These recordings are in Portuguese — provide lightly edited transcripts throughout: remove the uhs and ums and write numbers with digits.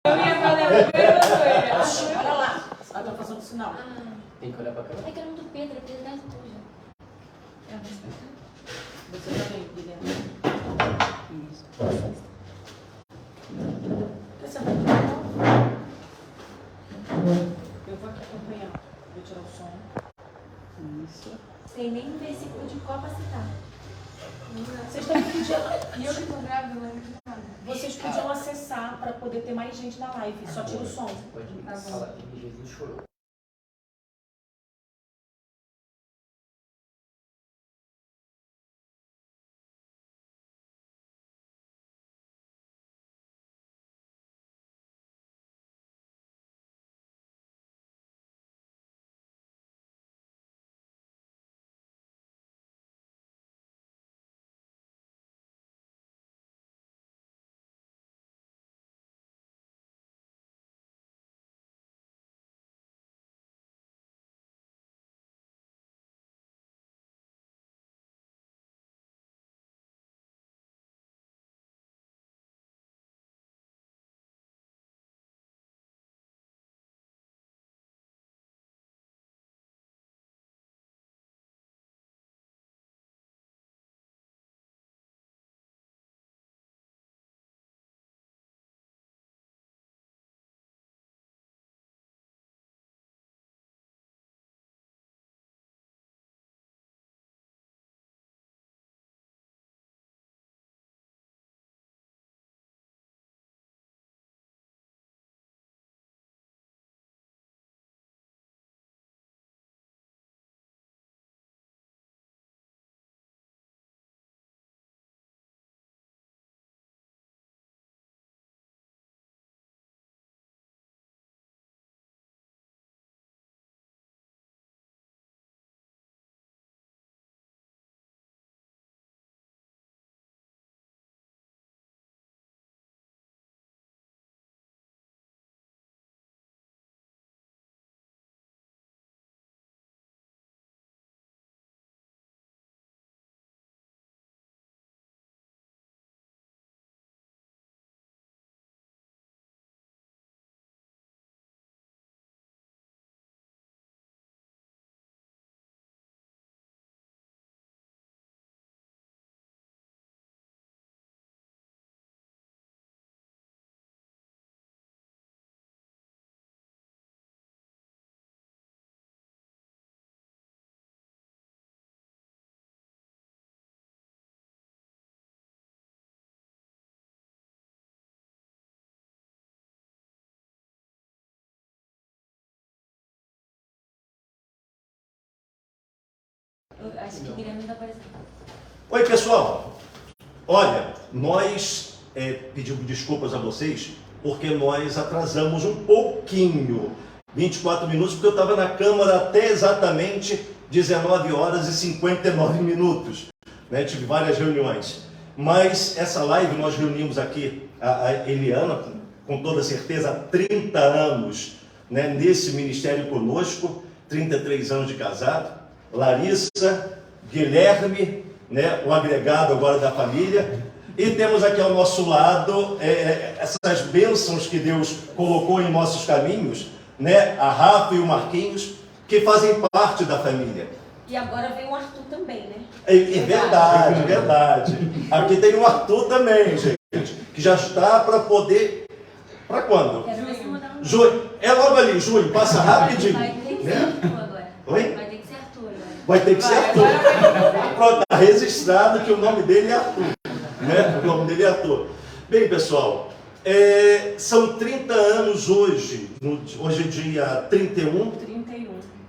Eu ia fazer a mesma coisa. Olha lá. Ela tá fazendo sinal. Tem que olhar pra câmera. É que eu não do Pedro, Pedro é tudo. Você também, Guilherme. Isso. Quer sentar? Eu vou aqui acompanhar. Vou tirar o som. Isso. Tem nem um versículo de Copa citar. Vocês também podiam... E eu que tô grávida, não lembro de nada. Vocês podiam acessar para poder ter mais gente na live. Só tira o som. Pode Tá bom. falar que Jesus chorou. Eu acho que o Guilherme não tá aparecendo. Oi, pessoal. Olha, nós pedimos desculpas a vocês porque nós atrasamos um pouquinho, 24 minutos, porque eu estava na Câmara até exatamente 19 horas e 59 minutos. Né? Tive várias reuniões. Mas essa live nós reunimos aqui a Eliana, com toda certeza, há 30 anos, né, nesse ministério conosco, 33 anos de casado. Larissa, Guilherme, né, o agregado agora da família, e temos aqui ao nosso lado essas bênçãos que Deus colocou em nossos caminhos, né, a Rafa e o Marquinhos, que fazem parte da família. E agora vem o Arthur também, né? É verdade, é verdade. Aqui tem o Arthur também, gente, que já está para poder... Para quando? Quero ver se mandar um. Junho. É logo ali, junho, passa rapidinho. Vai ter que ser Né? Arthur agora. Oi? Vai ter que ser Arthur agora. Vai ter que ser Arthur. Pronto, está registrado que o nome dele é Arthur. Né? O nome dele é Arthur. Bem, pessoal, são 30 anos hoje. Hoje é dia 31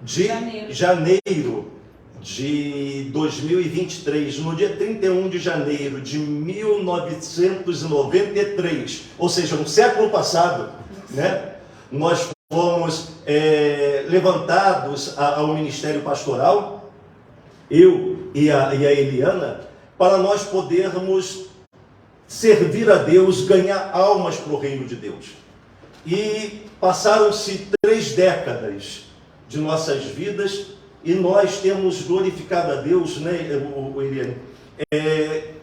de janeiro de 2023. No dia 31 de janeiro de 1993, ou seja, no século passado, né? Nós fomos levantados ao ministério pastoral, eu e a Eliana, para nós podermos servir a Deus, ganhar almas para o reino de Deus. E passaram-se 3 décadas de nossas vidas e nós temos glorificado a Deus, né, Eliana,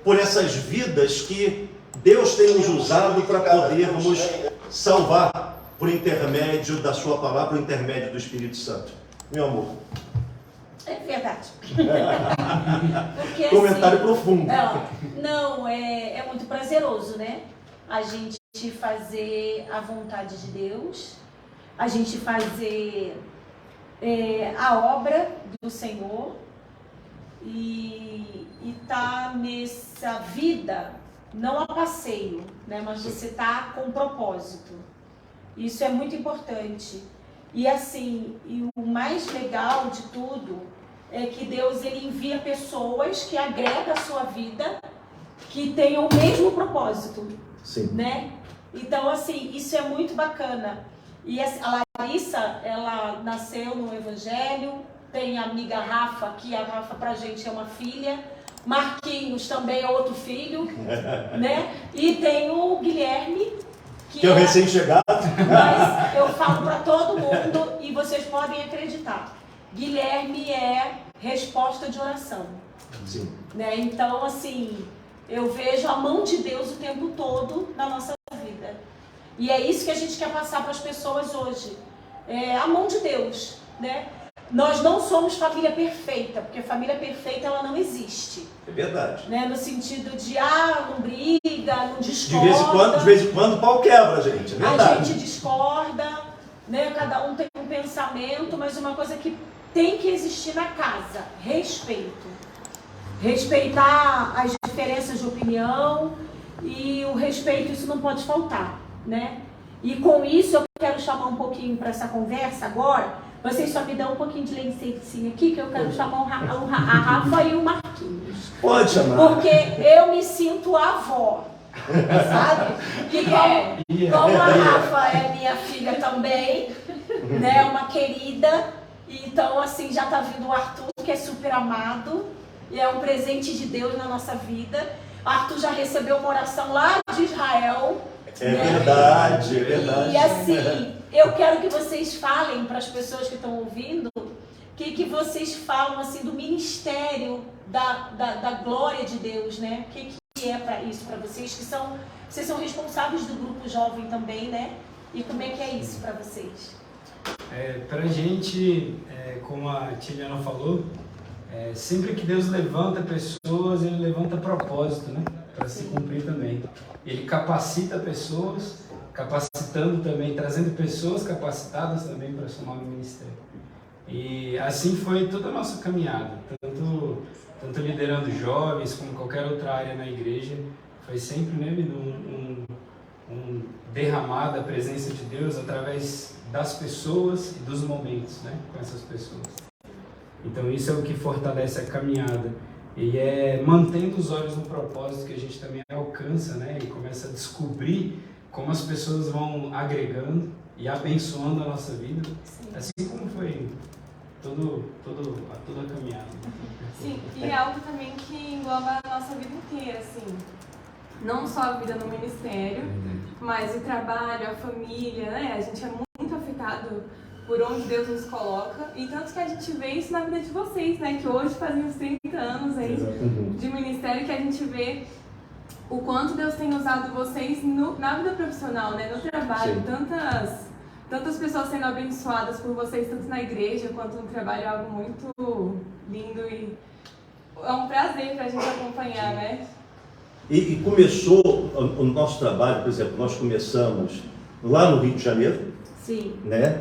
por essas vidas que Deus tem nos usado para podermos salvar por intermédio da sua palavra, por intermédio do Espírito Santo. Meu amor. É verdade. Porque, Comentário assim, profundo. é muito prazeroso, né? A gente fazer a vontade de Deus, a gente fazer a obra do Senhor e tá nessa vida, não a passeio, né? Mas você tá com propósito. Isso é muito importante. E assim, e o mais legal de tudo é que Deus ele envia pessoas que agregam a sua vida, que tenham o mesmo propósito. Sim. Né? Então, assim, isso é muito bacana. E a Larissa, ela nasceu no Evangelho, tem a amiga Rafa, que a Rafa pra gente é uma filha, Marquinhos também é outro filho, né? E tem o Guilherme, que é o recém-chegado. Mas eu falo para todo mundo e vocês podem acreditar. Guilherme é resposta de oração. Sim. Né? Então, assim, eu vejo a mão de Deus o tempo todo na nossa vida. E é isso que a gente quer passar para as pessoas hoje. É a mão de Deus, né? Nós não somos família perfeita, porque família perfeita ela não existe. É verdade. Né? No sentido de, não briga, não discorda. De vez em quando o pau quebra, gente. É verdade. A gente discorda, né? Cada um tem um pensamento, mas uma coisa que tem que existir na casa, respeito. Respeitar as diferenças de opinião e o respeito, isso não pode faltar, né? E com isso eu quero chamar um pouquinho para essa conversa agora. Vocês só me dão um pouquinho de licencinha aqui, que eu quero chamar a Rafa e o Marquinhos. Pode chamar. Porque eu me sinto avó, sabe? E como a Rafa é minha filha também, né? Uma querida. Então, assim, já tá vindo o Arthur, que é super amado. E é um presente de Deus na nossa vida. O Arthur já recebeu uma oração lá de Israel. É verdade, é verdade. E assim, eu quero que vocês falem para as pessoas que estão ouvindo, que vocês falam assim do ministério da glória de Deus, né? O que é para isso para vocês, vocês são responsáveis do grupo jovem também, né? E como é que é isso para vocês? Para a gente, como a Tiliana falou, sempre que Deus levanta pessoas, Ele levanta propósito, né? Para se cumprir também. Ele capacita pessoas, capacitando também, trazendo pessoas capacitadas também para somar no ministério. E assim foi toda a nossa caminhada, tanto liderando jovens como qualquer outra área na igreja. Foi sempre, né, um derramar da presença de Deus através das pessoas e dos momentos, né, com essas pessoas. Então isso é o que fortalece a caminhada. E é mantendo os olhos no propósito que a gente também alcança, né, e começa a descobrir como as pessoas vão agregando e abençoando a nossa vida. Sim. Assim como foi toda a caminhada. Sim, e é algo também que engloba a nossa vida inteira, assim. Não só a vida no ministério, mas o trabalho, a família, né? A gente é muito afetado por onde Deus nos coloca. E tanto que a gente vê isso na vida de vocês, né? Que hoje fazem uns 30 anos aí de ministério, que a gente vê o quanto Deus tem usado vocês na vida profissional, né? No trabalho. Tantas pessoas sendo abençoadas por vocês, tanto na igreja quanto no trabalho. É algo muito lindo e é um prazer pra gente acompanhar, né? E começou o nosso trabalho, por exemplo, nós começamos lá no Rio de Janeiro. Sim. Né?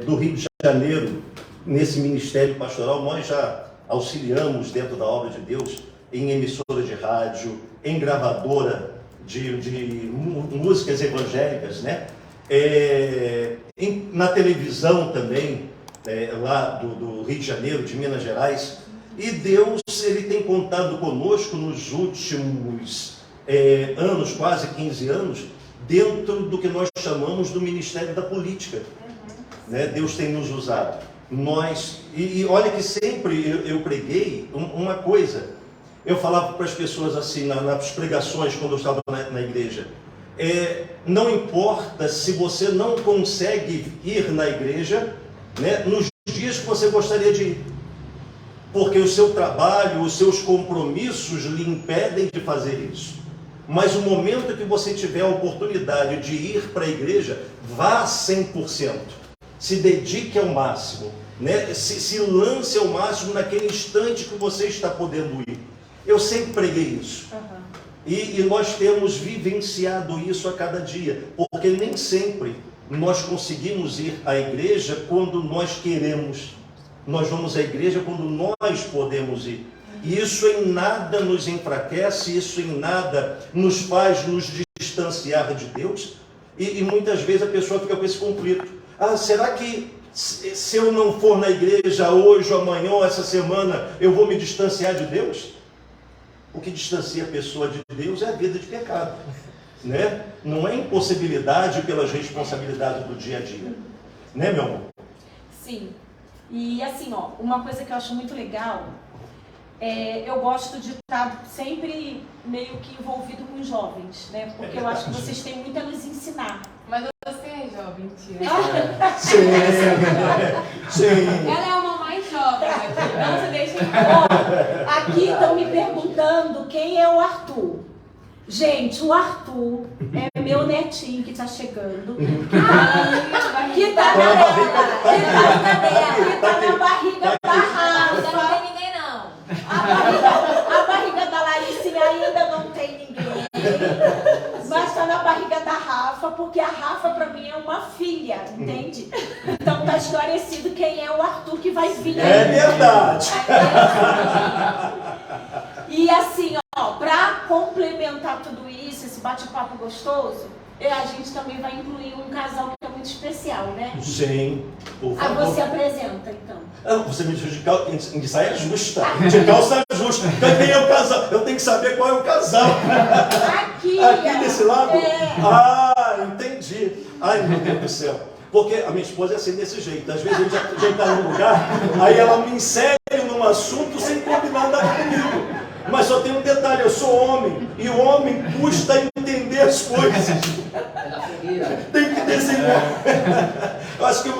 Do Rio de Janeiro, nesse ministério pastoral, nós já auxiliamos dentro da obra de Deus em emissora de rádio, em gravadora de músicas evangélicas, né? Na televisão também, lá do Rio de Janeiro, de Minas Gerais. E Deus, Ele tem contado conosco nos últimos anos, quase 15 anos, dentro do que nós chamamos do Ministério da Política. Né? Deus tem nos usado. E olha que sempre eu preguei uma coisa. Eu falava para as pessoas assim, nas pregações, quando eu estava na igreja. Não importa se você não consegue ir na igreja, né, nos dias que você gostaria de ir. Porque o seu trabalho, os seus compromissos lhe impedem de fazer isso. Mas o momento que você tiver a oportunidade de ir para a igreja, vá 100%. Se dedique ao máximo, né? Se lance ao máximo naquele instante que você está podendo ir. Eu sempre preguei isso. E nós temos vivenciado isso a cada dia, porque nem sempre nós conseguimos ir à igreja quando nós queremos. Nós vamos à igreja quando nós podemos ir. E isso em nada nos enfraquece, isso em nada nos faz nos distanciar de Deus. E muitas vezes a pessoa fica com esse conflito. Ah, será que se eu não for na igreja hoje, ou amanhã, ou essa semana, eu vou me distanciar de Deus? O que distancia a pessoa de Deus é a vida de pecado, né? Não é impossibilidade pelas responsabilidades do dia a dia, né, meu amor? Sim. E assim, ó, uma coisa que eu acho muito legal, eu gosto de estar sempre meio que envolvido com os jovens, né? Porque eu acho que vocês têm muito a nos ensinar. Mas você é jovem, tia. Sim. Ela é uma mais jovem aqui, não se deixe Ó, aqui estão me perguntando quem é o Arthur. Gente, o Arthur é meu netinho que está chegando. Que tá na barriga da Rafa. Não tem ninguém, não. A barriga da Laricinha ainda não tem ninguém. Mas está na barriga da Rafa, porque a Rafa para mim é uma filha, entende? Então tá esclarecido quem é o Arthur que vai vir. É verdade. E assim, ó, para complementar tudo isso, esse bate-papo gostoso, a gente também vai incluir um casal que é muito especial, né? Sim, por Ah, favor. você apresenta, então. Você me diz de saia justa, de calça justa. Quem é o casal? Eu tenho que saber qual é o casal. Aqui, Aqui desse lado? É. Ah, entendi. Ai, meu Deus do céu. Porque a minha esposa é assim, desse jeito. Às vezes a gente já está num lugar, aí ela me insere num assunto sem combinar nada comigo. Mas só tem um detalhe, eu sou homem. E o homem custa entender as coisas. É da fogueira. Tem que desenhar. Eu acho que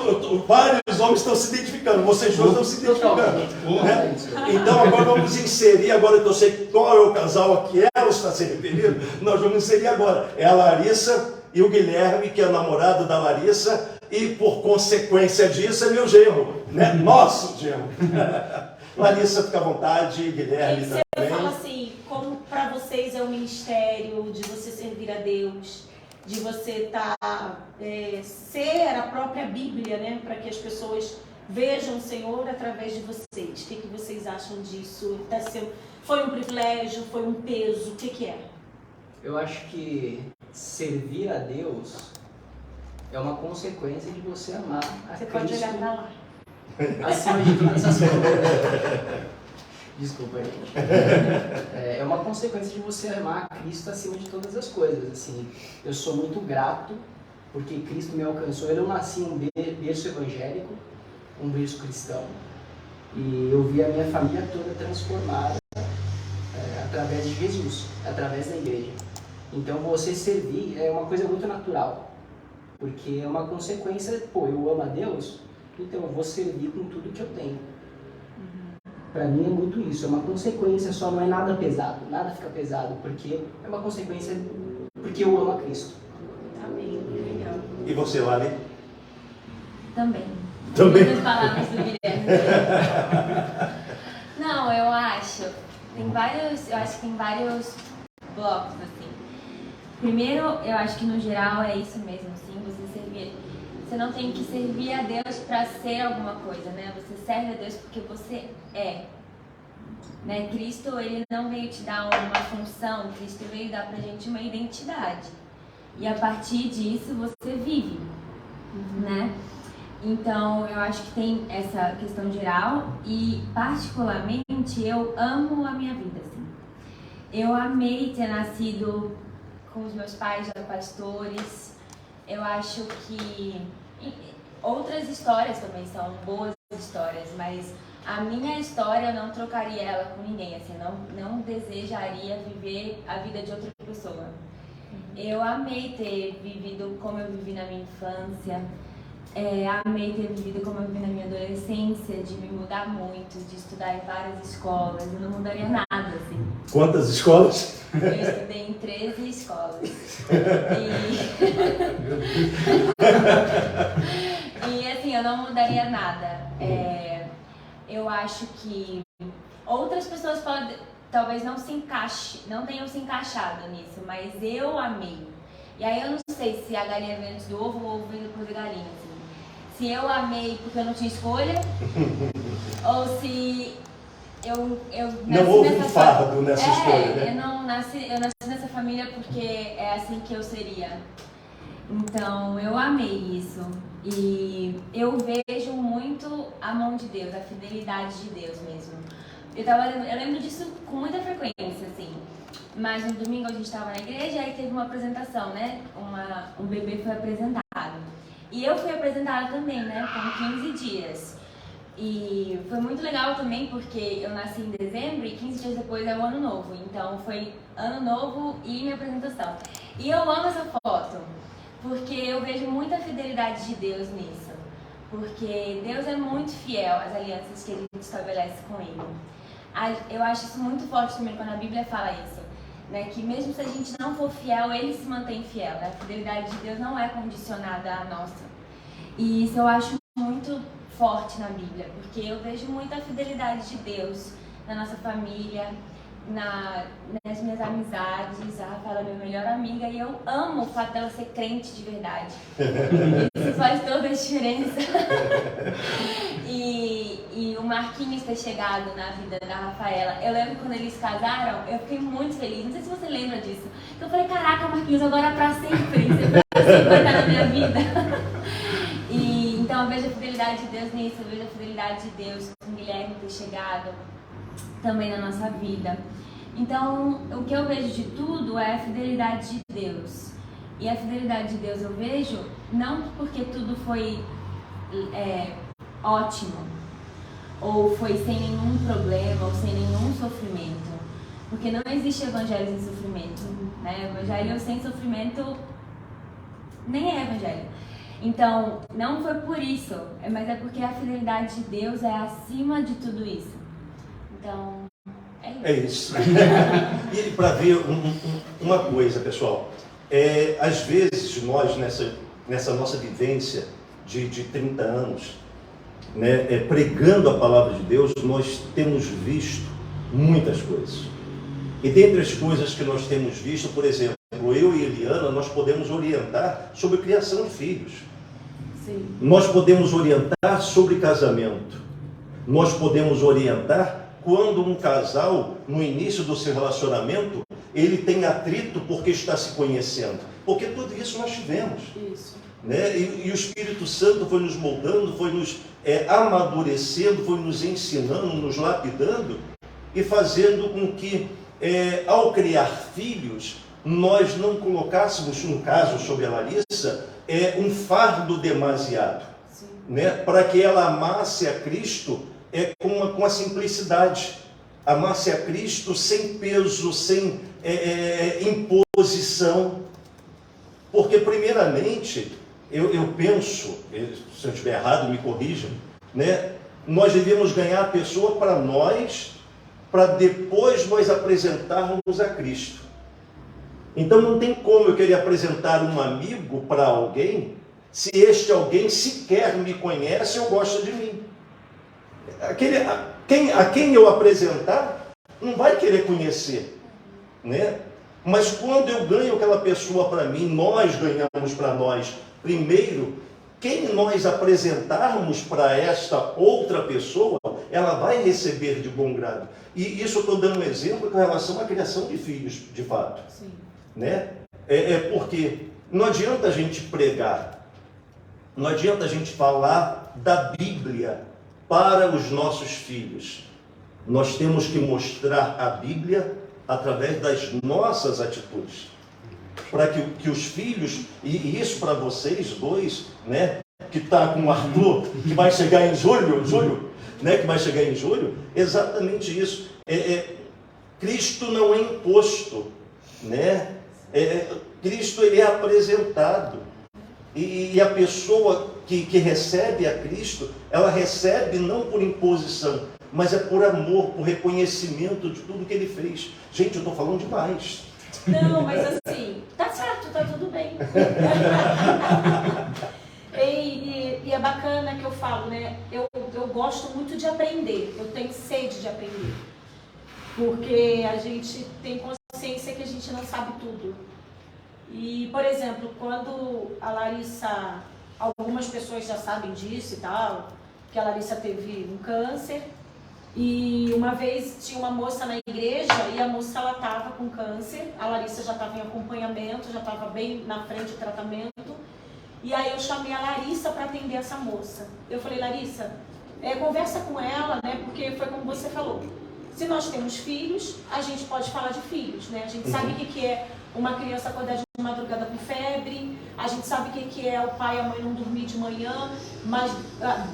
vários homens estão se identificando. Vocês dois estão se identificando. Né? Então agora vamos inserir, agora que eu sei qual é o casal a que ela está se referindo, nós vamos inserir agora. É a Larissa e o Guilherme, que é namorado da Larissa, e por consequência disso é meu genro, né? Nosso genro. Larissa, fica à vontade, Guilherme Você também. fala assim, como para vocês é o ministério, de você servir a Deus, de você ser a própria Bíblia, né? Para que as pessoas vejam o Senhor através de vocês. O que vocês acham disso? Foi um privilégio? Foi um peso? O que é? Eu acho que servir a Deus é uma consequência de você amar a Você Cristo pode olhar para lá. acima de todas as coisas. Desculpa, gente. É uma consequência de você amar a Cristo acima de todas as coisas. Assim, eu sou muito grato porque Cristo me alcançou. Eu nasci em um berço evangélico, um berço cristão, e eu vi a minha família toda transformada através de Jesus, através da igreja. Então você servir é uma coisa muito natural, porque é uma consequência. Pô, eu amo a Deus, então eu vou servir com tudo que eu tenho. Para mim é muito isso, é uma consequência só, não é nada pesado, nada fica pesado, porque é uma consequência, porque eu amo a Cristo. Amém. Legal. E você, Lari? Também. Também. Muitas palavras do Guilherme. Não, eu acho que tem vários blocos, assim. Primeiro, eu acho que no geral é isso mesmo, assim, você não tem que servir a Deus para ser alguma coisa, né? Você serve a Deus porque você é. Né? Cristo, ele não veio te dar uma função, Cristo veio dar pra gente uma identidade. E a partir disso você vive, né? Então, eu acho que tem essa questão geral e, particularmente, eu amo a minha vida, assim. Eu amei ter nascido com os meus pais já pastores. Eu acho que outras histórias também são boas histórias, mas a minha história eu não trocaria ela com ninguém, assim, não desejaria viver a vida de outra pessoa. Eu amei ter vivido como eu vivi na minha infância, amei ter vivido como eu vivi na minha adolescência, de me mudar muito, de estudar em várias escolas, eu não mudaria nada, assim. Quantas escolas? Eu estudei em 13 escolas. E assim, eu não mudaria nada. Eu acho que outras pessoas podem, talvez não tenham se encaixado nisso, mas eu amei. E aí eu não sei se a galinha veio antes do ovo ou o ovo veio depois da galinha. Assim. Se eu amei porque eu não tinha escolha, ou se eu nasci não houve um fardo nessa escolha, né? Eu nasci nessa família porque é assim que eu seria. Então, eu amei isso. E eu vejo muito a mão de Deus, a fidelidade de Deus mesmo. Eu lembro disso com muita frequência, assim. Mas no domingo a gente estava na igreja e aí teve uma apresentação, né? Um bebê foi apresentado. E eu fui apresentada também, né? Com 15 dias. E foi muito legal também porque eu nasci em dezembro e 15 dias depois é o ano novo. Então foi ano novo e minha apresentação. E eu amo essa foto porque eu vejo muita fidelidade de Deus nisso. Porque Deus é muito fiel às alianças que Ele estabelece com Ele. Eu acho isso muito forte também quando a Bíblia fala isso. Né? Que mesmo se a gente não for fiel, Ele se mantém fiel. A fidelidade de Deus não é condicionada à nossa. E isso eu acho muito forte na Bíblia, porque eu vejo muita fidelidade de Deus na nossa família, nas minhas amizades. A Rafaela é minha melhor amiga e eu amo o fato dela ser crente de verdade. Isso faz toda a diferença. E o Marquinhos ter chegado na vida da Rafaela, eu lembro quando eles casaram, eu fiquei muito feliz. Não sei se você lembra disso. Eu falei, caraca, Marquinhos, agora é pra sempre. Você vai estar na minha vida. Então eu vejo a fidelidade de Deus nisso, eu vejo a fidelidade de Deus com o Guilherme ter chegado também na nossa vida. Então o que eu vejo de tudo é a fidelidade de Deus. E a fidelidade de Deus eu vejo não porque tudo foi ótimo, ou foi sem nenhum problema, ou sem nenhum sofrimento. Porque não existe evangelho sem sofrimento, né? Evangelho sem sofrimento nem é evangelho. Então, não foi por isso, mas é porque a fidelidade de Deus é acima de tudo isso. Então, é isso. E para ver uma coisa, pessoal, às vezes nós, nessa nossa vivência de 30 anos, né, pregando a palavra de Deus, nós temos visto muitas coisas. E dentre as coisas que nós temos visto, por exemplo, eu e Eliana, nós podemos orientar sobre criação de filhos. Sim. Nós podemos orientar sobre casamento. Nós podemos orientar quando um casal, no início do seu relacionamento, ele tem atrito porque está se conhecendo. Porque tudo isso nós tivemos. Isso. Né? E o Espírito Santo foi nos moldando, foi nos amadurecendo, foi nos ensinando, nos lapidando e fazendo com que, ao criar filhos, nós não colocássemos, no caso sobre a Larissa, um fardo demasiado, né? Para que ela amasse a Cristo com a simplicidade, amasse a Cristo sem peso, sem imposição. Porque primeiramente, eu penso, se eu estiver errado me corrijam, né? Nós devemos ganhar a pessoa para nós, para depois nós apresentarmos a Cristo. Então não tem como eu querer apresentar um amigo para alguém, se este alguém sequer me conhece ou gosta de mim. A quem eu apresentar, não vai querer conhecer, né? Mas quando eu ganho aquela pessoa para mim, nós ganhamos para nós. Primeiro, quem nós apresentarmos para esta outra pessoa, ela vai receber de bom grado. E isso eu estou dando um exemplo com relação à criação de filhos, de fato. Sim. Né? Porque não adianta a gente pregar, não adianta a gente falar da Bíblia para os nossos filhos. Nós temos que mostrar a Bíblia através das nossas atitudes, para que os filhos, e isso para vocês dois, né, que está com o Arthur, que vai chegar em julho, né, que vai chegar em julho, exatamente isso. Cristo não é imposto, né? Cristo ele é apresentado, e a pessoa que recebe a Cristo, ela recebe não por imposição, mas é por amor, por reconhecimento de tudo que ele fez. Gente, eu estou falando demais. Não, mas assim, tá certo, tá tudo bem. E é bacana que eu falo, né? Eu gosto muito de aprender, eu tenho sede de aprender. Porque a gente tem consciência que a gente não sabe tudo. E, por exemplo, quando a Larissa, algumas pessoas já sabem disso e tal, que a Larissa teve um câncer. E uma vez tinha uma moça na igreja e a moça ela estava com câncer, a Larissa já estava em acompanhamento, já estava bem na frente do tratamento. E aí eu chamei a Larissa para atender essa moça. Eu falei, Larissa, conversa com ela, né? Porque foi como você falou. Se nós temos filhos, a gente pode falar de filhos, né? A gente sabe o que é uma criança acordar de madrugada com febre, a gente sabe o que é o pai e a mãe não dormir de manhã, mas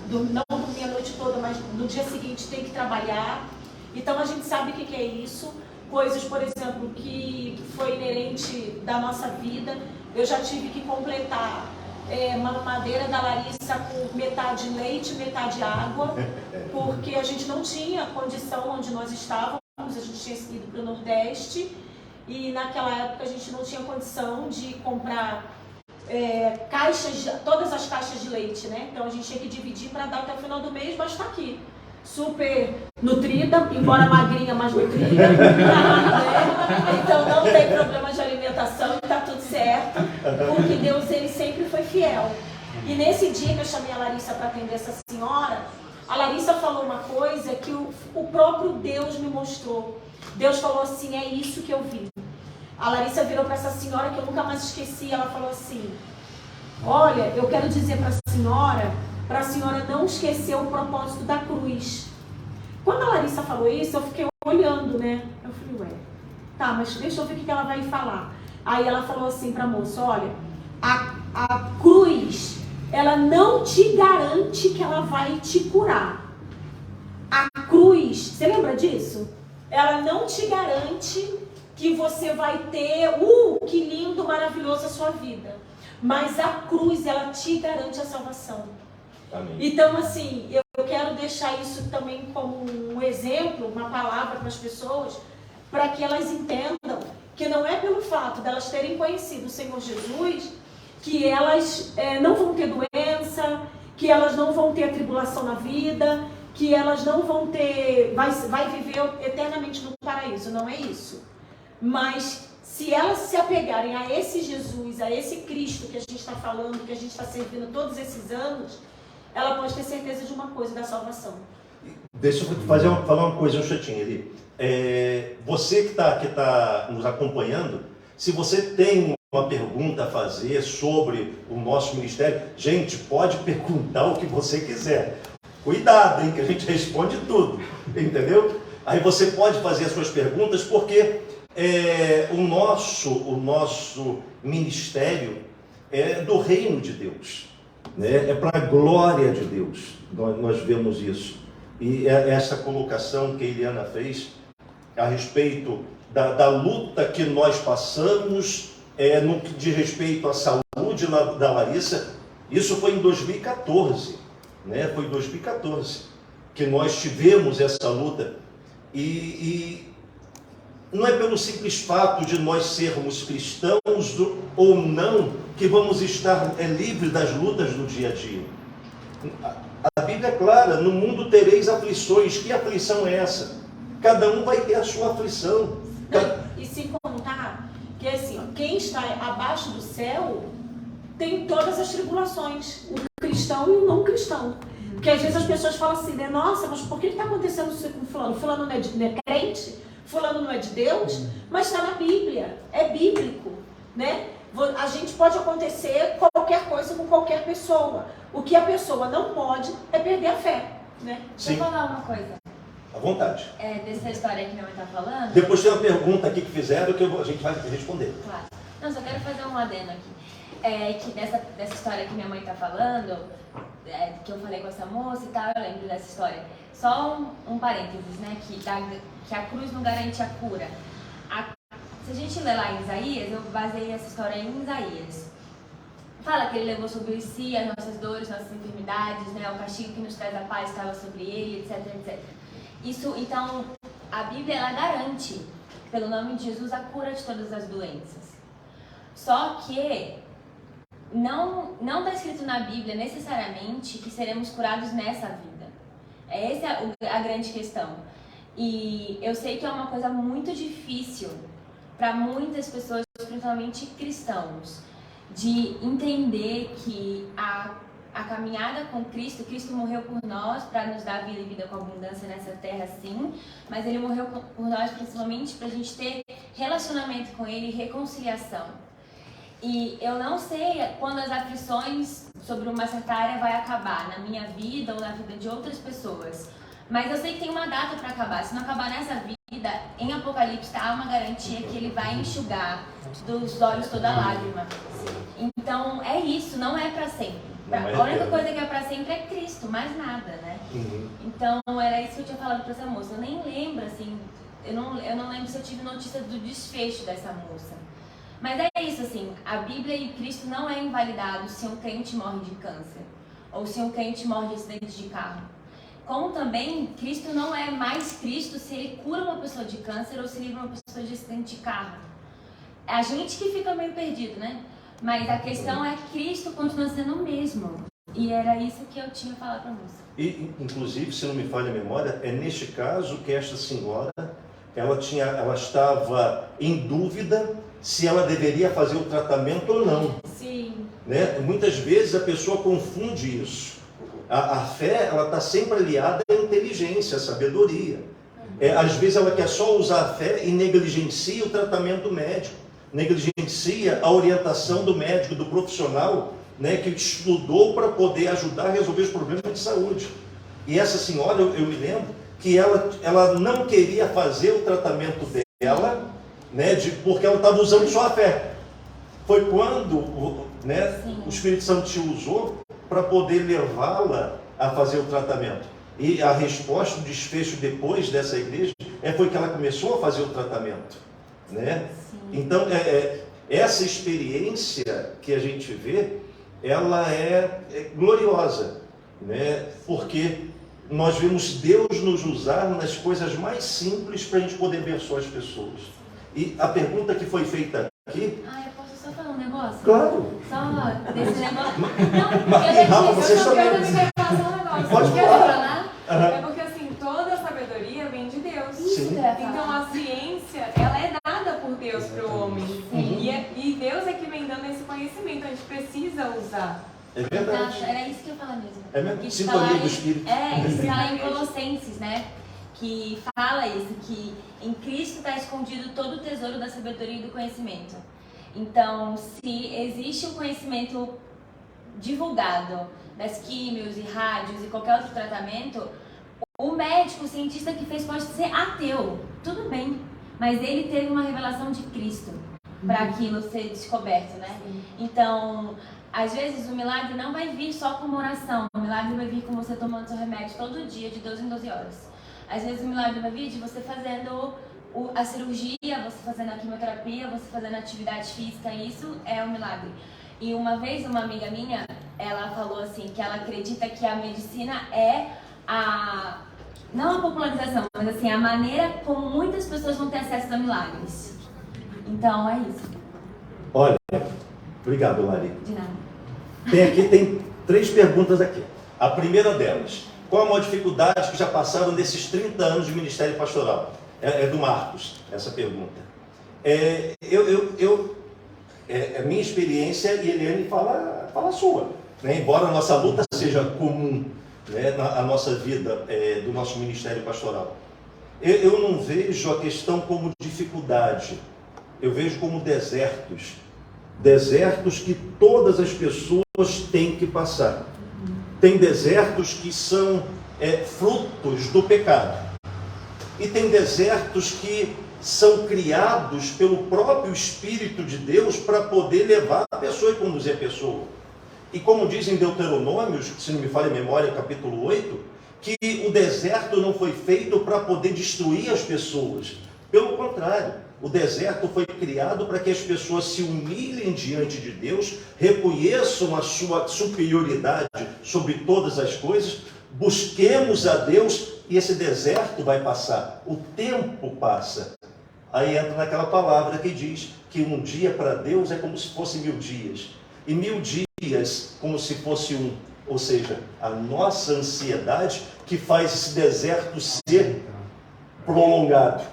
não dormir a noite toda, mas no dia seguinte tem que trabalhar. Então a gente sabe o que é isso. Coisas, por exemplo, que foi inerente da nossa vida. Eu já tive que completar uma mamadeira da Larissa com metade leite, metade água, porque a gente não tinha condição onde nós estávamos, a gente tinha ido para o Nordeste e naquela época a gente não tinha condição de comprar todas as caixas de leite, né? Então a gente tinha que dividir para dar até o final do mês, mas está aqui. Super nutrida, embora magrinha, mas nutrida. Então não tem problema de alimentação, está tudo certo, porque Deus ele sempre foi fiel. E nesse dia que eu chamei a Larissa para atender essa senhora, a Larissa falou uma coisa que o próprio Deus me mostrou. Deus falou assim, é isso que eu vi. A Larissa virou para essa senhora, que eu nunca mais esqueci, ela falou assim, olha, eu quero dizer para a senhora não esquecer o propósito da cruz. Quando a Larissa falou isso, eu fiquei olhando, né? Eu falei, tá, mas deixa eu ver o que ela vai falar. Aí ela falou assim para a moça, olha, a cruz, ela não te garante que ela vai te curar. A cruz, você lembra disso? Ela não te garante que você vai ter, que lindo, maravilhoso a sua vida. Mas a cruz, ela te garante a salvação. Amém. Então, assim, eu quero deixar isso também como um exemplo, uma palavra para as pessoas, para que elas entendam que não é pelo fato delas terem conhecido o Senhor Jesus que elas não vão ter doença, que elas não vão ter tribulação na vida, que elas não vão ter, vai viver eternamente no paraíso, não é isso. Mas se elas se apegarem a esse Jesus, a esse Cristo que a gente está falando, que a gente está servindo todos esses anos, ela pode ter certeza de uma coisa, da salvação. Deixa eu falar uma coisa um chatinho ali. Você que tá nos acompanhando, se você tem uma pergunta a fazer sobre o nosso ministério, gente, pode perguntar o que você quiser. Cuidado, hein, que a gente responde tudo, entendeu? Aí você pode fazer as suas perguntas, porque o nosso ministério é do reino de Deus, né? É para a glória de Deus, nós vemos isso. E essa colocação que a Eliana fez a respeito da luta que nós passamos, no que diz respeito à saúde da Larissa, isso foi em 2014, né? Foi em 2014 que nós tivemos essa luta, e não é pelo simples fato de nós sermos cristãos ou não que vamos estar livres das lutas do dia a dia. A Bíblia é clara, no mundo tereis aflições. Que aflição é essa? Cada um vai ter a sua aflição. E sem contar que assim, quem está abaixo do céu tem todas as tribulações, o cristão e o não cristão. Porque às vezes as pessoas falam assim, né? Nossa, mas por que está acontecendo isso com fulano? Fulano não é crente? Fulano não é de Deus? Mas está na Bíblia, é bíblico, né? A gente pode acontecer qualquer coisa com qualquer pessoa. O que a pessoa não pode é perder a fé, né? Deixa eu falar uma coisa. À vontade. Dessa história que minha mãe está falando. Depois tem uma pergunta aqui que fizeram que a gente vai responder. Claro. Não, só quero fazer um adendo aqui. Que dessa história que minha mãe está falando, que eu falei com essa moça e tal, eu lembro dessa história. Só um parênteses, né? Que a cruz não garante a cura. Se a gente ler lá em Isaías, eu baseei essa história em Isaías. Fala que ele levou sobre si as nossas dores, nossas enfermidades, né? O castigo que nos traz a paz estava sobre ele, etc, etc. Isso, então, a Bíblia ela garante, pelo nome de Jesus, a cura de todas as doenças. Só que não está escrito na Bíblia necessariamente que seremos curados nessa vida. Essa é a grande questão. E eu sei que é uma coisa muito difícil para muitas pessoas, principalmente cristãos, de entender que a caminhada com Cristo morreu por nós para nos dar vida e vida com abundância nessa terra, sim, mas Ele morreu por nós principalmente para a gente ter relacionamento com Ele e reconciliação. E eu não sei quando as aflições sobre uma certa área vai acabar, na minha vida ou na vida de outras pessoas, mas eu sei que tem uma data para acabar. Se não acabar nessa vida, em Apocalipse há uma garantia que Ele vai enxugar dos olhos toda lágrima. Então é isso, não é para sempre. A única coisa que é pra sempre é Cristo, mais nada, né? Então, era isso que eu tinha falado pra essa moça. Eu nem lembro, assim, eu não lembro se eu tive notícia do desfecho dessa moça. Mas é isso, assim, a Bíblia e Cristo não é invalidado se um crente morre de câncer, ou se um crente morre de acidente de carro. Como também, Cristo não é mais Cristo se Ele cura uma pessoa de câncer ou se livra uma pessoa de acidente de carro. É a gente que fica meio perdido, né? Mas a questão é que Cristo continua sendo o mesmo. E era isso que eu tinha falado para a moça. E, inclusive, se não me falha a memória, é neste caso que esta senhora, ela estava em dúvida se ela deveria fazer o tratamento ou não. Sim. Né? Muitas vezes a pessoa confunde isso. A fé, ela está sempre aliada à inteligência, à sabedoria. Às vezes ela quer só usar a fé e negligencia o tratamento médico. Negligencia a orientação do médico, do profissional, né, que estudou para poder ajudar a resolver os problemas de saúde. E essa senhora, eu me lembro, que ela não queria fazer o tratamento dela, né, porque ela estava usando só a fé. Foi quando, né, o Espírito Santo te usou para poder levá-la a fazer o tratamento. E a resposta, o desfecho depois dessa igreja, foi que ela começou a fazer o tratamento. Né? Então, essa experiência que a gente vê, ela é gloriosa, né? Porque nós vemos Deus nos usar nas coisas mais simples para a gente poder abençoar as pessoas. E a pergunta que foi feita aqui... Eu posso só falar um negócio? Claro! Só desse negócio? Pode falar? É porque assim, toda a sabedoria vem de Deus. Sim. Então a ciência, ela é dada por Deus para o homem. E Deus é que vem dando esse conhecimento, a gente precisa usar. É verdade. Era isso que eu ia falar mesmo. É mesmo? Sintonia do Espírito. Isso fala em Colossenses, né? Que fala isso, que em Cristo está escondido todo o tesouro da sabedoria e do conhecimento. Então, se existe um conhecimento divulgado das químios e rádios e qualquer outro tratamento, o médico, o cientista que fez pode ser ateu, tudo bem, mas ele teve uma revelação de Cristo para aquilo ser descoberto, né? Então, às vezes o milagre não vai vir só como oração, o milagre vai vir com você tomando seu remédio todo dia, de 12 em 12 horas. Às vezes o milagre vai vir de você fazendo a cirurgia, você fazendo a quimioterapia, você fazendo atividade física, isso é um milagre. E uma vez uma amiga minha, ela falou assim, que ela acredita que a medicina é não a popularização, mas assim, a maneira como muitas pessoas vão ter acesso a milagres. Então, é isso. Olha, obrigado, Lari. De nada. Tem 3 perguntas aqui. A primeira delas, qual a maior dificuldade que já passaram nesses 30 anos de ministério pastoral? É do Marcos, essa pergunta. A minha experiência, e Eliane fala a sua. Né? Embora a nossa luta seja comum, né, na nossa vida, do nosso ministério pastoral. Eu não vejo a questão como dificuldade, eu vejo como desertos. Desertos que todas as pessoas têm que passar. Tem desertos que são frutos do pecado. E tem desertos que são criados pelo próprio Espírito de Deus para poder levar a pessoa e conduzir a pessoa. E como diz em Deuteronômio, se não me falha a memória, capítulo 8, que o deserto não foi feito para poder destruir as pessoas. Pelo contrário, o deserto foi criado para que as pessoas se humilhem diante de Deus, reconheçam a sua superioridade sobre todas as coisas, busquemos a Deus e esse deserto vai passar, o tempo passa. Aí entra naquela palavra que diz que um dia para Deus é como se fosse 1000 dias. E 1000 dias como se fosse um. Ou seja, a nossa ansiedade que faz esse deserto ser prolongado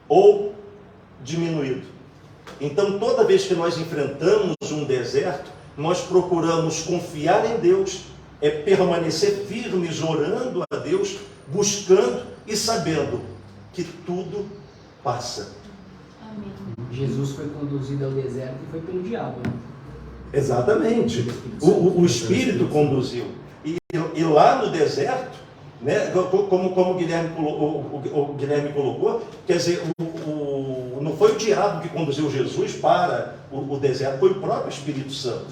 ou diminuído. Então, toda vez que nós enfrentamos um deserto, nós procuramos confiar em Deus, permanecer firmes, orando a Deus, buscando e sabendo que tudo passa. Amém. Jesus foi conduzido ao deserto e foi pelo diabo, né? Exatamente. O Espírito conduziu. E lá no deserto, né, como o Guilherme colocou, quer dizer, não foi o diabo que conduziu Jesus para o deserto, foi o próprio Espírito Santo.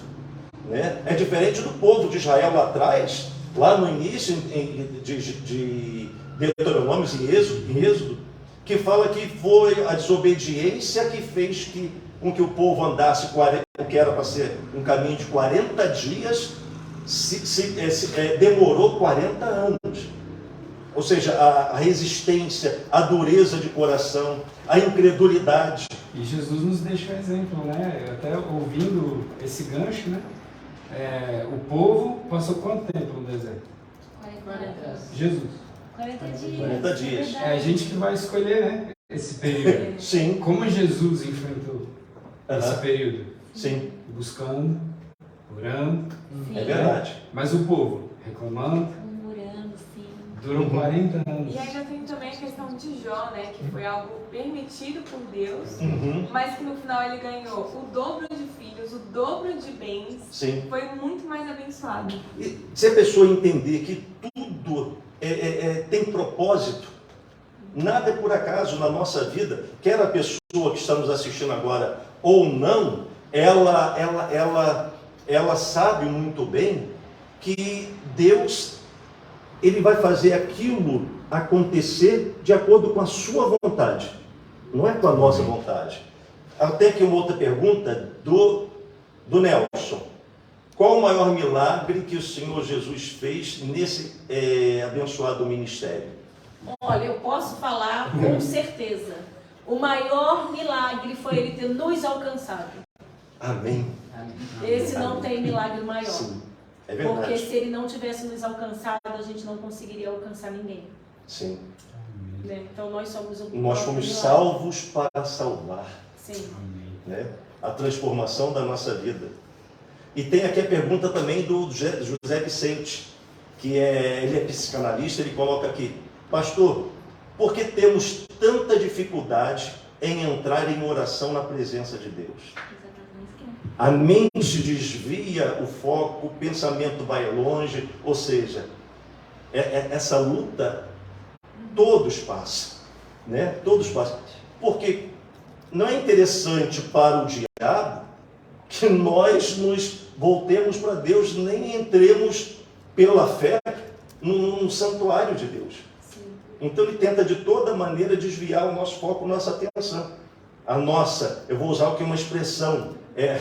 Né? É diferente do povo de Israel lá atrás, lá no início de Deuteronômio em Êxodo, que fala que foi a desobediência que fez com que o povo andasse o que era para ser um caminho de 40 dias, demorou 40 anos. Ou seja, a resistência, a dureza de coração, a incredulidade. E Jesus nos deixa um exemplo, né? Até ouvindo esse gancho, né? O povo passou quanto tempo no deserto? 40 Jesus. 40 dias. 40 dias. verdade. É a gente que vai escolher, né? Esse período. Sim, Como Jesus enfrentou esse período? sim, Buscando, orando. Sim. é verdade. Mas o povo reclamando, Murmurando, sim. durou 40 anos. E ainda tem também a questão de Jó, né? Que foi algo permitido por Deus, Uhum. mas que no final ele ganhou o dobro de filhos, o dobro de bens. Sim. Foi muito mais abençoado. E se a pessoa entender que tudo tem propósito, nada é por acaso na nossa vida, quer a pessoa que está nos assistindo agora ou não, ela sabe muito bem que Deus, Ele vai fazer aquilo acontecer de acordo com a sua vontade, não é com a nossa vontade. Até que uma outra pergunta do Nelson. Qual o maior milagre que o Senhor Jesus fez nesse abençoado ministério? Olha, eu posso falar com certeza. O maior milagre foi ele ter nos alcançado. Amém. Esse não tem milagre maior. Sim, é Porque verdade. se ele não tivesse nos alcançado, a gente não conseguiria alcançar ninguém. Sim. Né? Então nós somos o Nós próprio fomos milagre. salvos para salvar, Sim. né? A transformação da nossa vida. E tem aqui a pergunta também do José Vicente, que ele é psicanalista, ele coloca aqui: pastor, por que temos tanta dificuldade em entrar em oração na presença de Deus? A mente desvia o foco, o pensamento vai longe, ou seja, essa luta todos passam, né? Todos passam. Porque não é interessante para o diabo que nós nos voltemos para Deus, nem entremos pela fé num santuário de Deus. Então ele tenta de toda maneira desviar o nosso foco, nossa atenção. A nossa, eu vou usar aqui uma expressão,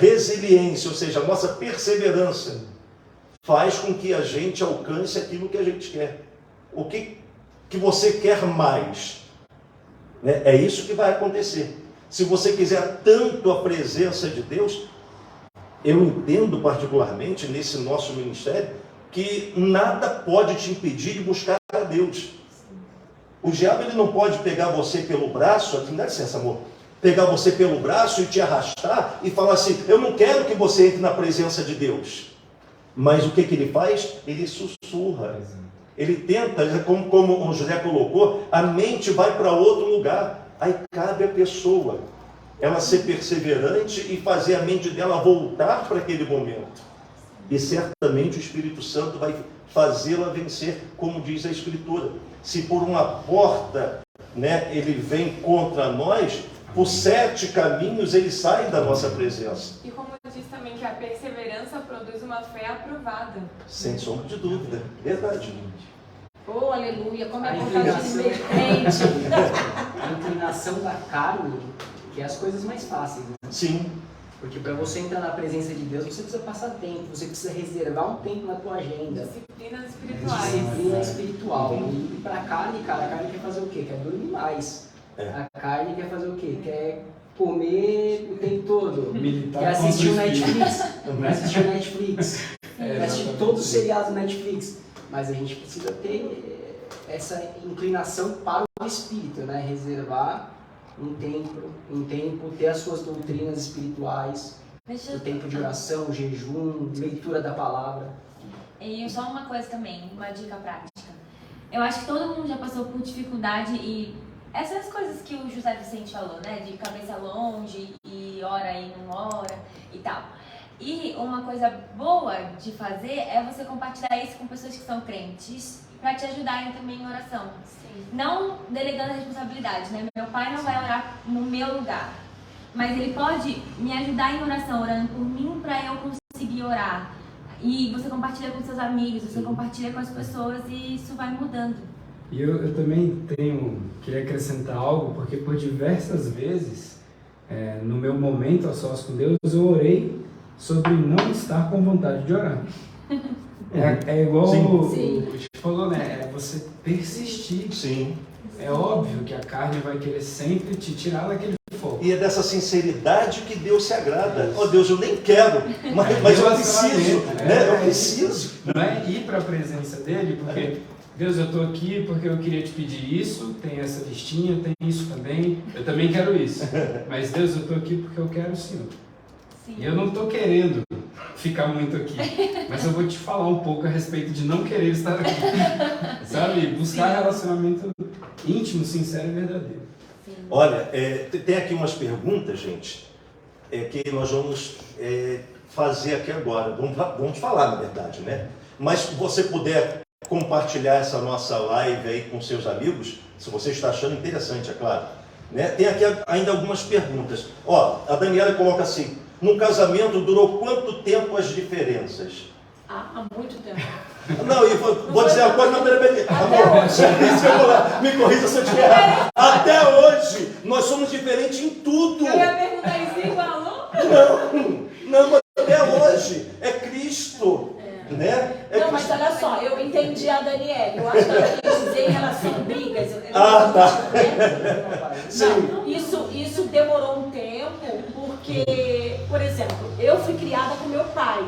resiliência, ou seja, a nossa perseverança faz com que a gente alcance aquilo que a gente quer. O que você quer mais? Né? É isso que vai acontecer. Se você quiser tanto a presença de Deus, eu entendo particularmente nesse nosso ministério que nada pode te impedir de buscar a Deus. O diabo ele não pode pegar você pelo braço, aqui, dá licença, amor, pegar você pelo braço e te arrastar e falar assim: eu não quero que você entre na presença de Deus. Mas o que ele faz? Ele sussurra. Ele tenta, como o José colocou, a mente vai para outro lugar. Aí cabe à pessoa ela ser perseverante e fazer a mente dela voltar para aquele momento. E certamente o Espírito Santo vai fazê-la vencer, como diz a Escritura. Se por uma porta, né, ele vem contra nós, por 7 caminhos ele sai da nossa presença. E como diz também que a perseverança produz uma fé aprovada. Sem sombra de dúvida. Verdade. Oh, aleluia, como é A bom estar inclinação. de meio crente. A inclinação da carne, que é as coisas mais fáceis, né? Sim. Porque para você entrar na presença de Deus, você precisa passar tempo, você precisa reservar um tempo na tua agenda. Disciplinas espirituais. Disciplina espiritual. E pra carne, cara, a carne quer fazer o quê? Quer dormir mais. A carne quer fazer o quê? Quer comer o tempo todo. Militar Quer assistir o contra os Netflix. Quer assistir o Netflix. Quer assistir todos os seriados do Netflix. Mas a gente precisa ter essa inclinação para o espírito, né? Reservar um tempo, ter as suas doutrinas espirituais, o tempo de oração, jejum, leitura da palavra. E só uma coisa também, uma dica prática. Eu acho que todo mundo já passou por dificuldade e essas coisas que o José Vicente falou, né? De cabeça longe e ora e não ora e tal. E uma coisa boa de fazer é você compartilhar isso com pessoas que são crentes para te ajudarem também em oração. Sim. Não delegando a responsabilidade, né? Meu pai não vai orar no meu lugar, mas ele pode me ajudar em oração, orando por mim para eu conseguir orar. E você compartilha com seus amigos, você compartilha com as pessoas e isso vai mudando. E eu também queria acrescentar algo, porque por diversas vezes, no meu momento a sós com Deus, eu orei sobre não estar com vontade de orar. É igual o Chico falou, né? É você persistir. Sim. É óbvio que a carne vai querer sempre te tirar daquele foco. E é dessa sinceridade que Deus se agrada. Oh Deus, eu nem quero, mas eu preciso, né? Eu preciso. Não é ir para a presença dele, porque Deus, eu estou aqui porque eu queria te pedir isso, tem essa listinha, tem isso também, eu também quero isso. Mas Deus, eu estou aqui porque eu quero o Senhor. Sim. E eu não estou querendo ficar muito aqui, mas eu vou te falar um pouco a respeito de não querer estar aqui. Sabe? Buscar relacionamento íntimo, sincero e verdadeiro. Sim. Olha, tem aqui umas perguntas, gente, que nós vamos fazer aqui agora. Vamos falar, na verdade, né? Mas se você puder compartilhar essa nossa live aí com seus amigos, se você está achando interessante, é claro. Né? Tem aqui ainda algumas perguntas. Ó, a Daniela coloca assim: no casamento durou quanto tempo as diferenças? Há muito tempo. Não, e vou dizer uma coisa, não, peraí. Amor, me corrija se eu estiver errado. Até hoje, nós somos diferentes em tudo. Eu ia perguntar isso igual. Não, até hoje. É Cristo. Né? Não, mas olha só, eu entendi a Daniela. Eu acho que ela quis dizer em relação a brigas. Tá. Não, isso demorou um tempo, porque, por exemplo, eu fui criada com meu pai,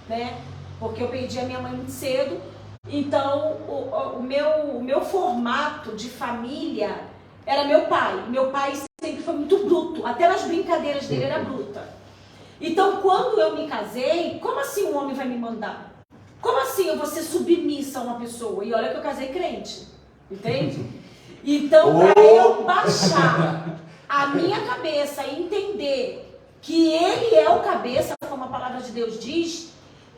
né? Porque eu perdi a minha mãe muito cedo. Então, o meu formato de família era meu pai. Meu pai sempre foi muito bruto, até nas brincadeiras dele era bruta. Então, quando eu me casei, como assim um homem vai me mandar? Como assim eu vou ser submissa a uma pessoa? E olha que eu casei crente, entende? Então, para eu baixar a minha cabeça e entender que ele é o cabeça, como a palavra de Deus diz,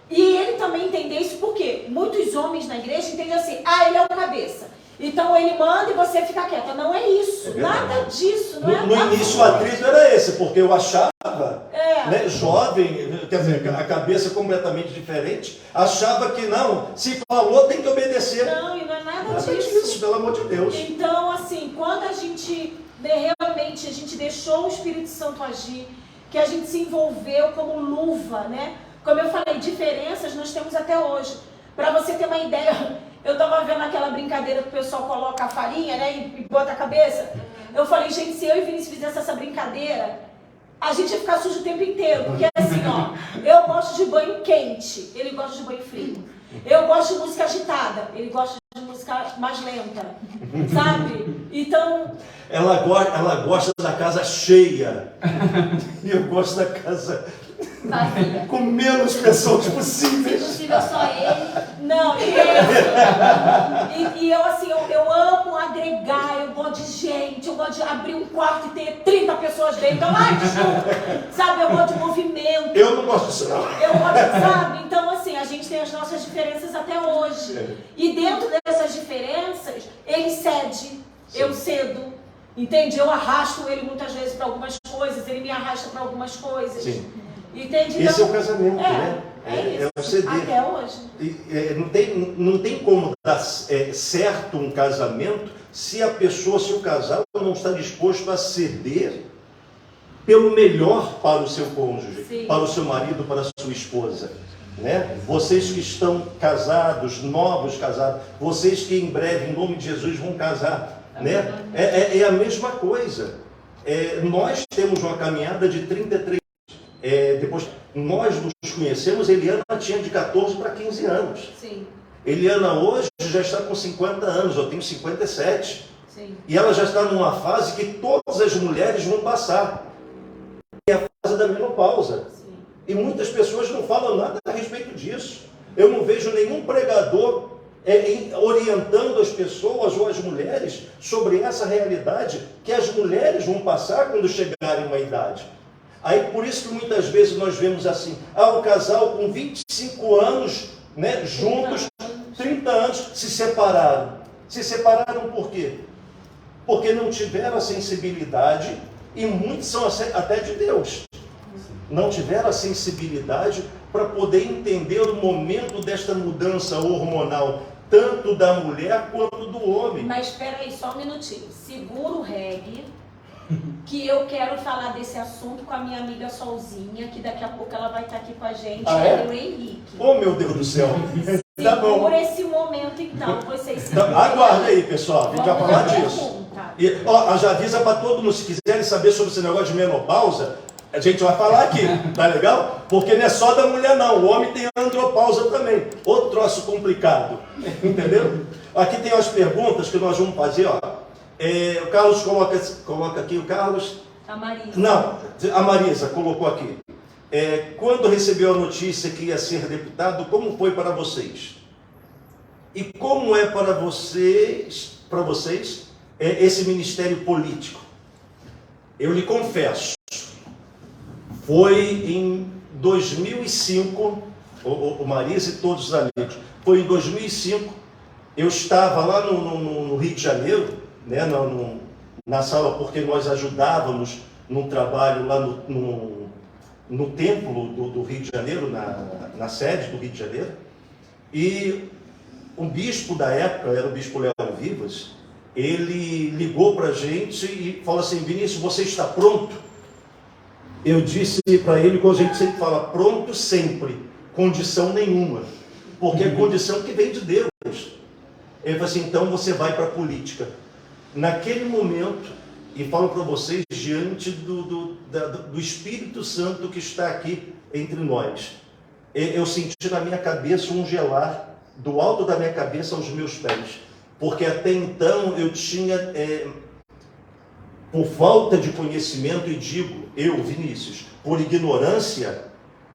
e ele também entender isso, porque muitos homens na igreja entendem assim: ele é o cabeça, então ele manda e você fica quieta. Não é isso, nada disso. Não no início o atrito era esse, porque eu achava, né, jovem, quer dizer, a cabeça completamente diferente, achava que não, se falou tem que obedecer. Não, e não é nada disso, pelo amor de Deus. Então, assim, quando a gente realmente deixou o Espírito Santo agir, que a gente se envolveu como luva, né? Como eu falei, diferenças nós temos até hoje. Para você ter uma ideia, eu estava vendo aquela brincadeira que o pessoal coloca a farinha, né, e bota a cabeça. Eu falei, gente, se eu e Vinícius fizesse essa brincadeira, a gente ia ficar sujo o tempo inteiro. Porque assim, ó, eu gosto de banho quente, ele gosta de banho frio. Eu gosto de música agitada, ele gosta de música mais lenta, sabe? Então... Ela gosta da casa cheia. E eu gosto da casa Vazia. com menos pessoas Se possíveis. possível, só ele. Não, e eu assim, eu amo agregar, eu gosto de gente, eu gosto de abrir um quarto e ter 30 pessoas dentro. Então, desculpa, sabe, eu gosto de movimento. Eu não gosto disso, não. Eu gosto, sabe? Então, assim, a gente tem as nossas diferenças até hoje. E dentro dessas diferenças, ele cede, eu cedo. Entende? Eu arrasto ele muitas vezes para algumas coisas, ele me arrasta para algumas coisas. Sim. Entende? Esse é o casamento, né? É isso. É o ceder. Até hoje. Não tem como dar certo um casamento se o casal não está disposto a ceder pelo melhor para o seu cônjuge, Sim. para o seu marido, para a sua esposa. Né? Vocês que estão casados, novos casados, vocês que em breve, em nome de Jesus, vão casar. Né? É a mesma coisa. Nós temos uma caminhada de 33 anos. Depois nós nos conhecemos, Eliana tinha de 14 para 15 anos. Sim, Eliana hoje já está com 50 anos, eu tenho 57. sim. E ela já está numa fase que todas as mulheres vão passar. É a fase da menopausa. Sim. E muitas pessoas não falam nada a respeito disso. Eu não vejo nenhum pregador orientando as pessoas ou as mulheres sobre essa realidade que as mulheres vão passar quando chegarem a uma idade. Aí por isso que muitas vezes nós vemos assim, o casal com 25 anos, né, juntos, 30 anos, se separaram. Se separaram por quê? Porque não tiveram a sensibilidade, e muitos são até de Deus. Não tiveram a sensibilidade para poder entender o momento desta mudança hormonal, tanto da mulher quanto do homem. Mas espera aí, só um minutinho. Segura o reggae, que eu quero falar desse assunto com a minha amiga Solzinha, que daqui a pouco ela vai estar aqui com a gente, ela e o Henrique. Oh, meu Deus do céu! Tá bom. Segura esse momento então, vocês Então, aguarda aí, pessoal, a gente vai falar disso. Pergunta. E, já avisa para todo mundo, se quiserem saber sobre esse negócio de menopausa, a gente vai falar aqui, tá legal? Porque não é só da mulher não, o homem tem andropausa também, outro troço complicado, entendeu? Aqui tem as perguntas que nós vamos fazer, ó. O Carlos coloca aqui, o Carlos... A Marisa. Não, a Marisa colocou aqui. Quando recebeu a notícia que ia ser deputado, como foi para vocês? E como é para vocês esse ministério político? Eu lhe confesso, foi em 2005, o Marisa e todos os amigos, foi em 2005, eu estava lá no Rio de Janeiro, né, na sala, porque nós ajudávamos num trabalho lá no templo do Rio de Janeiro, na sede do Rio de Janeiro, e o bispo da época, era o bispo Léo Vivas, ele ligou para a gente e falou assim: Vinícius, você está pronto? Eu disse para ele, como a gente sempre fala, pronto sempre, condição nenhuma, porque é condição que vem de Deus. Ele falou assim: então você vai para a política. Naquele momento, e falo para vocês, diante do Espírito Santo que está aqui entre nós, eu senti na minha cabeça um gelar, do alto da minha cabeça aos meus pés, porque até então eu tinha, por falta de conhecimento, e digo, eu, Vinícius, por ignorância,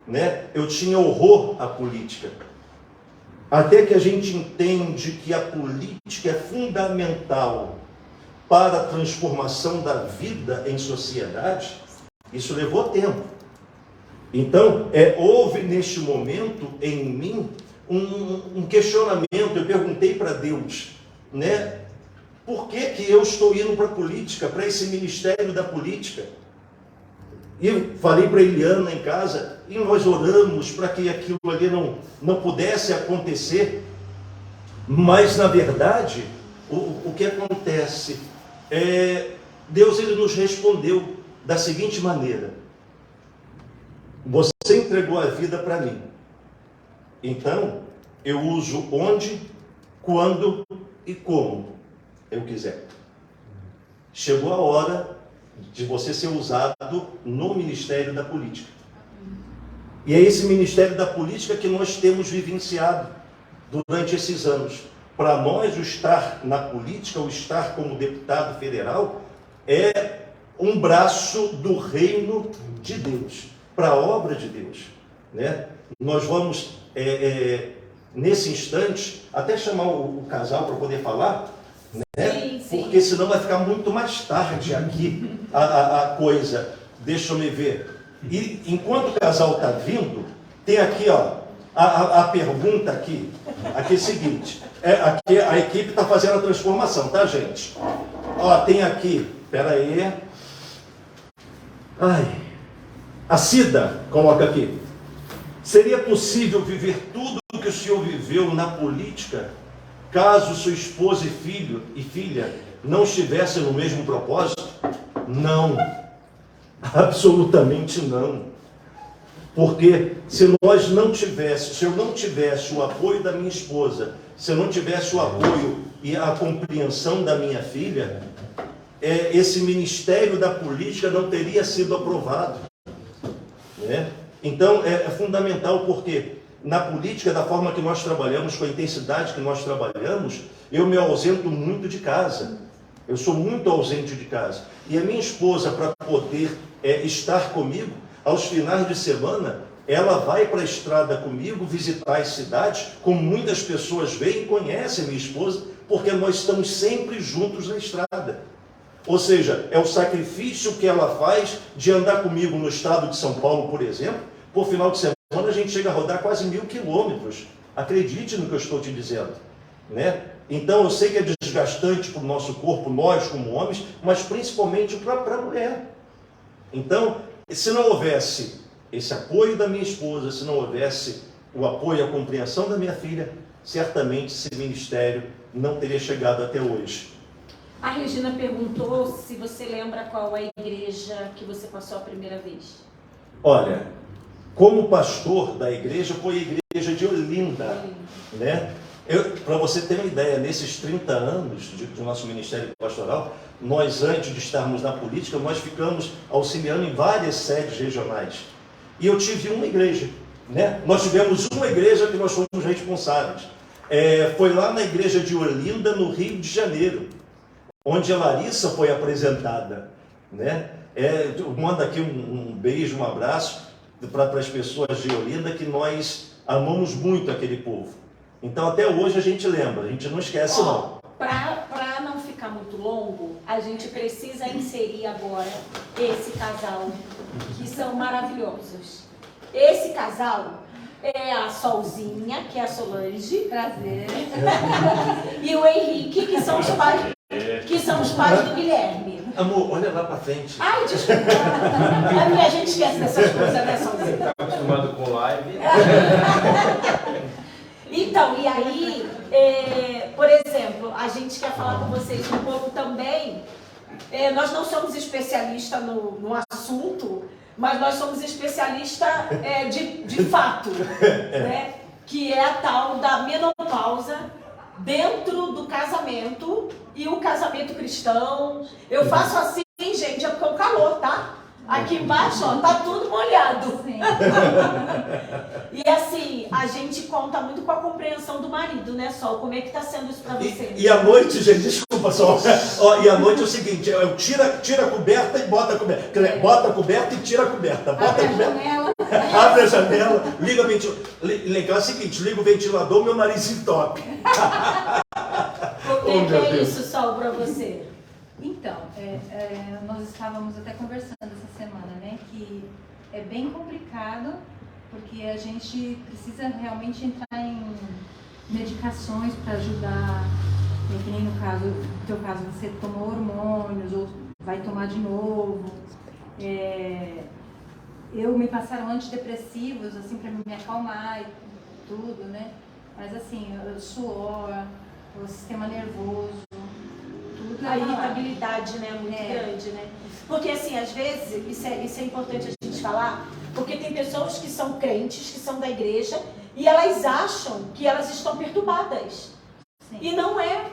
né, eu tinha horror à política. Até que a gente entende que a política é fundamental para a transformação da vida em sociedade, isso levou tempo. Então, houve neste momento em mim um questionamento. Eu perguntei para Deus, né, por que eu estou indo para a política, para esse ministério da política? E eu falei para Eliana em casa, e nós oramos para que aquilo ali não pudesse acontecer. Mas, na verdade, o que acontece? Deus ele nos respondeu da seguinte maneira: você entregou a vida para mim, então eu uso onde, quando e como eu quiser. Chegou a hora de você ser usado no ministério da política, e é esse ministério da política que nós temos vivenciado durante esses anos. Para nós, o estar na política, o estar como deputado federal, é um braço do reino de Deus, para a obra de Deus, né? Nós vamos, nesse instante, até chamar o casal para poder falar, né? Sim, sim. Porque senão vai ficar muito mais tarde aqui a coisa. Deixa eu me ver. E enquanto o casal está vindo, tem aqui, ó, a pergunta aqui é o seguinte, aqui a equipe está fazendo a transformação, tá, gente? Ó, tem aqui, espera aí. A Cida coloca aqui: seria possível viver tudo o que o senhor viveu na política, caso sua esposa e filha não estivessem no mesmo propósito? Não. Absolutamente não. Porque se eu não tivesse o apoio da minha esposa, se eu não tivesse o apoio e a compreensão da minha filha, esse ministério da política não teria sido aprovado, né? Então é fundamental, porque na política, da forma que nós trabalhamos, com a intensidade que nós trabalhamos, eu me ausento muito de casa. Eu sou muito ausente de casa. E a minha esposa, para poder estar comigo, aos finais de semana, ela vai para a estrada comigo visitar as cidades, como muitas pessoas veem e conhecem a minha esposa, porque nós estamos sempre juntos na estrada. Ou seja, é o sacrifício que ela faz de andar comigo no estado de São Paulo, por exemplo. Por final de semana a gente chega a rodar quase 1000 quilômetros. Acredite no que eu estou te dizendo, né? Então eu sei que é desgastante para o nosso corpo, nós como homens, mas principalmente para a mulher. Então, se não houvesse esse apoio da minha esposa, se não houvesse o apoio e a compreensão da minha filha, certamente esse ministério não teria chegado até hoje. A Regina perguntou se você lembra qual a igreja que você passou a primeira vez. Olha, como pastor da igreja, foi a igreja de Olinda, né? Para você ter uma ideia, nesses 30 anos de nosso ministério pastoral, nós, antes de estarmos na política, nós ficamos auxiliando em várias sedes regionais. E eu tive uma igreja, né? Nós tivemos uma igreja que nós fomos responsáveis. Foi lá na igreja de Olinda, no Rio de Janeiro, onde a Larissa foi apresentada, né? Eu mando aqui um beijo, um abraço para as pessoas de Olinda, que nós amamos muito aquele povo. Então até hoje a gente lembra, a gente não esquece não. Para não ficar muito longo, a gente precisa inserir agora esse casal, que são maravilhosos. Esse casal é a Solzinha, que é a Solange, prazer, e o Henrique, que são os pais do Guilherme. Amor, olha lá para frente. Ai, desculpa. A gente esquece dessas coisas, né, Solzinha? Tá acostumado com live. Então, e aí, por exemplo, a gente quer falar com vocês um pouco também. Nós não somos especialistas no assunto, mas nós somos especialistas de fato, né? Que é a tal da menopausa dentro do casamento e o casamento cristão. Eu faço assim, gente, é porque é o calor, tá? Aqui embaixo, ó, tá tudo molhado. Sim. E assim, a gente conta muito com a compreensão do marido, né, Sol? Como é que tá sendo isso pra você? E à noite, gente, desculpa, Sol. E à noite é o seguinte, eu tira a coberta e bota a coberta. Bota a coberta e tira a coberta. Bota Abre a coberta. janela. Abre a janela, liga o ventilador. É o seguinte, liga o ventilador, meu nariz entope. O que é isso, Sol, pra você? Então, nós estávamos até conversando essa semana, né, que é bem complicado, porque a gente precisa realmente entrar em medicações para ajudar, que nem no teu caso, você tomou hormônios ou vai tomar de novo. Me passaram antidepressivos, assim, para me acalmar e tudo, né, mas assim, o suor, o sistema nervoso, A irritabilidade, né, muito grande, né? Porque assim, às vezes, isso é importante a gente falar, porque tem pessoas que são crentes, que são da igreja, e elas acham que elas estão perturbadas. Sim. E não é,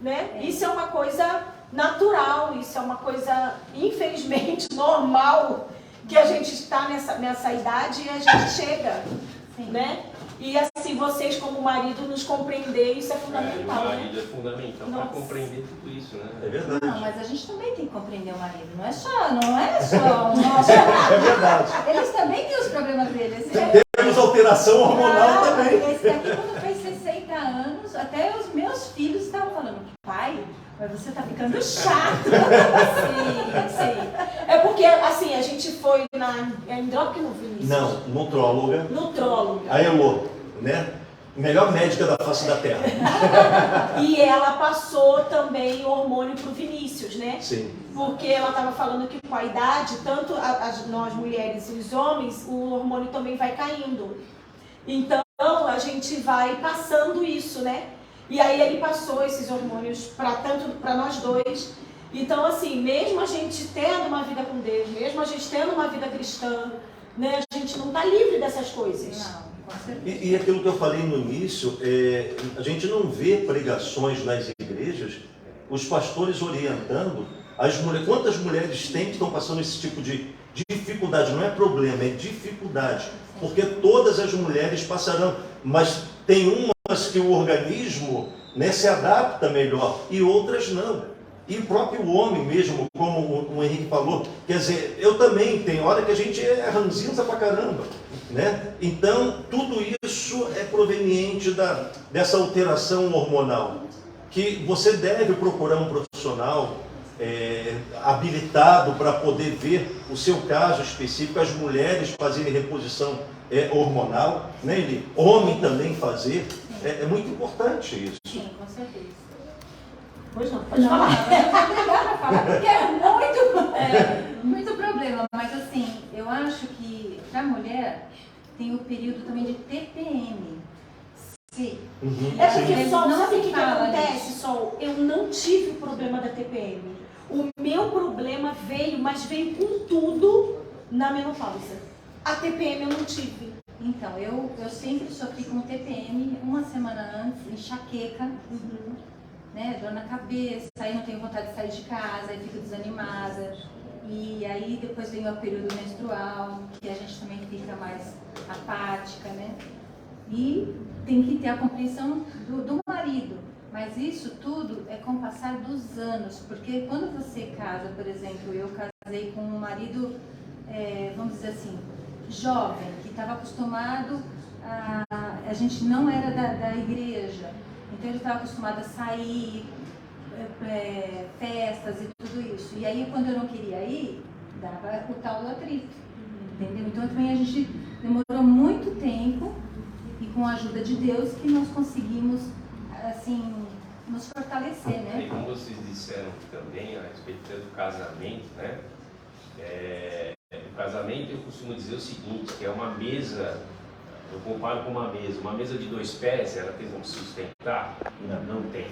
né? Isso é uma coisa natural, isso é uma coisa, infelizmente, normal, que a gente está nessa idade e a gente chega, Sim. né? E assim, vocês como marido nos compreender, isso é fundamental, O né? marido é fundamental para compreender tudo isso, né? É verdade. Não, mas a gente também tem que compreender o marido, não é só o nosso. É verdade. Eles também têm os problemas deles. Temos alteração hormonal também. Esse daqui, quando fez 60 anos, até os meus filhos estavam falando, pai, mas você tá ficando chato. Sim. É porque, assim, a gente foi na endócrino, Vinícius? Não, nutróloga. Nutróloga. A Elô, né? Melhor médica da face da Terra. E ela passou também o hormônio pro Vinícius, né? Sim. Porque ela estava falando que com a idade, tanto nós mulheres e os homens, o hormônio também vai caindo. Então, a gente vai passando isso, né? E aí ele passou esses hormônios tanto para nós dois. Então, assim, mesmo a gente tendo uma vida com Deus, mesmo a gente tendo uma vida cristã, né, a gente não está livre dessas coisas. Não, com certeza. E aquilo que eu falei no início, a gente não vê pregações nas igrejas, os pastores orientando as mulheres. Quantas mulheres tem que estão passando esse tipo de dificuldade? Não é problema, é dificuldade. Porque todas as mulheres passarão, mas tem umas que o organismo, né, se adapta melhor e outras não. E o próprio homem mesmo, como o Henrique falou, quer dizer, eu também, tem hora que a gente é ranzinza pra caramba, né? Então, tudo isso é proveniente dessa alteração hormonal, que você deve procurar um profissional habilitado para poder ver o seu caso específico, as mulheres fazerem reposição hormonal, né? Homem também fazer, é muito importante isso. Sim, com certeza. Pois não, pode falar. Porque é muito problema, mas assim, eu acho que para a mulher tem o período também de TPM. Sim. É porque, Sol, não sabe o se que fala acontece, disso. Sol? Eu não tive o problema da TPM. O meu problema veio, mas veio com tudo na menopausa. A TPM eu não tive. Então, eu sempre sofri com TPM uma semana antes, enxaqueca, né, dor na cabeça, aí não tenho vontade de sair de casa, aí fico desanimada. E aí depois vem o período menstrual, que a gente também fica mais apática, né? E tem que ter a compreensão do marido. Mas isso tudo é com o passar dos anos, porque quando você casa, por exemplo, eu casei com um marido, vamos dizer assim, jovem, que estava acostumado a gente não era da igreja, então ele estava acostumado a sair, festas e tudo isso. E aí quando eu não queria ir, dava o tal do atrito, entendeu? Então também a gente demorou muito tempo e com a ajuda de Deus que nós conseguimos, assim, nos fortalecer, né? E como vocês disseram também a respeito do casamento, né? O casamento, eu costumo dizer o seguinte, que é uma mesa, eu comparo com uma mesa de 2 pés, ela tem como se sustentar? Não tem.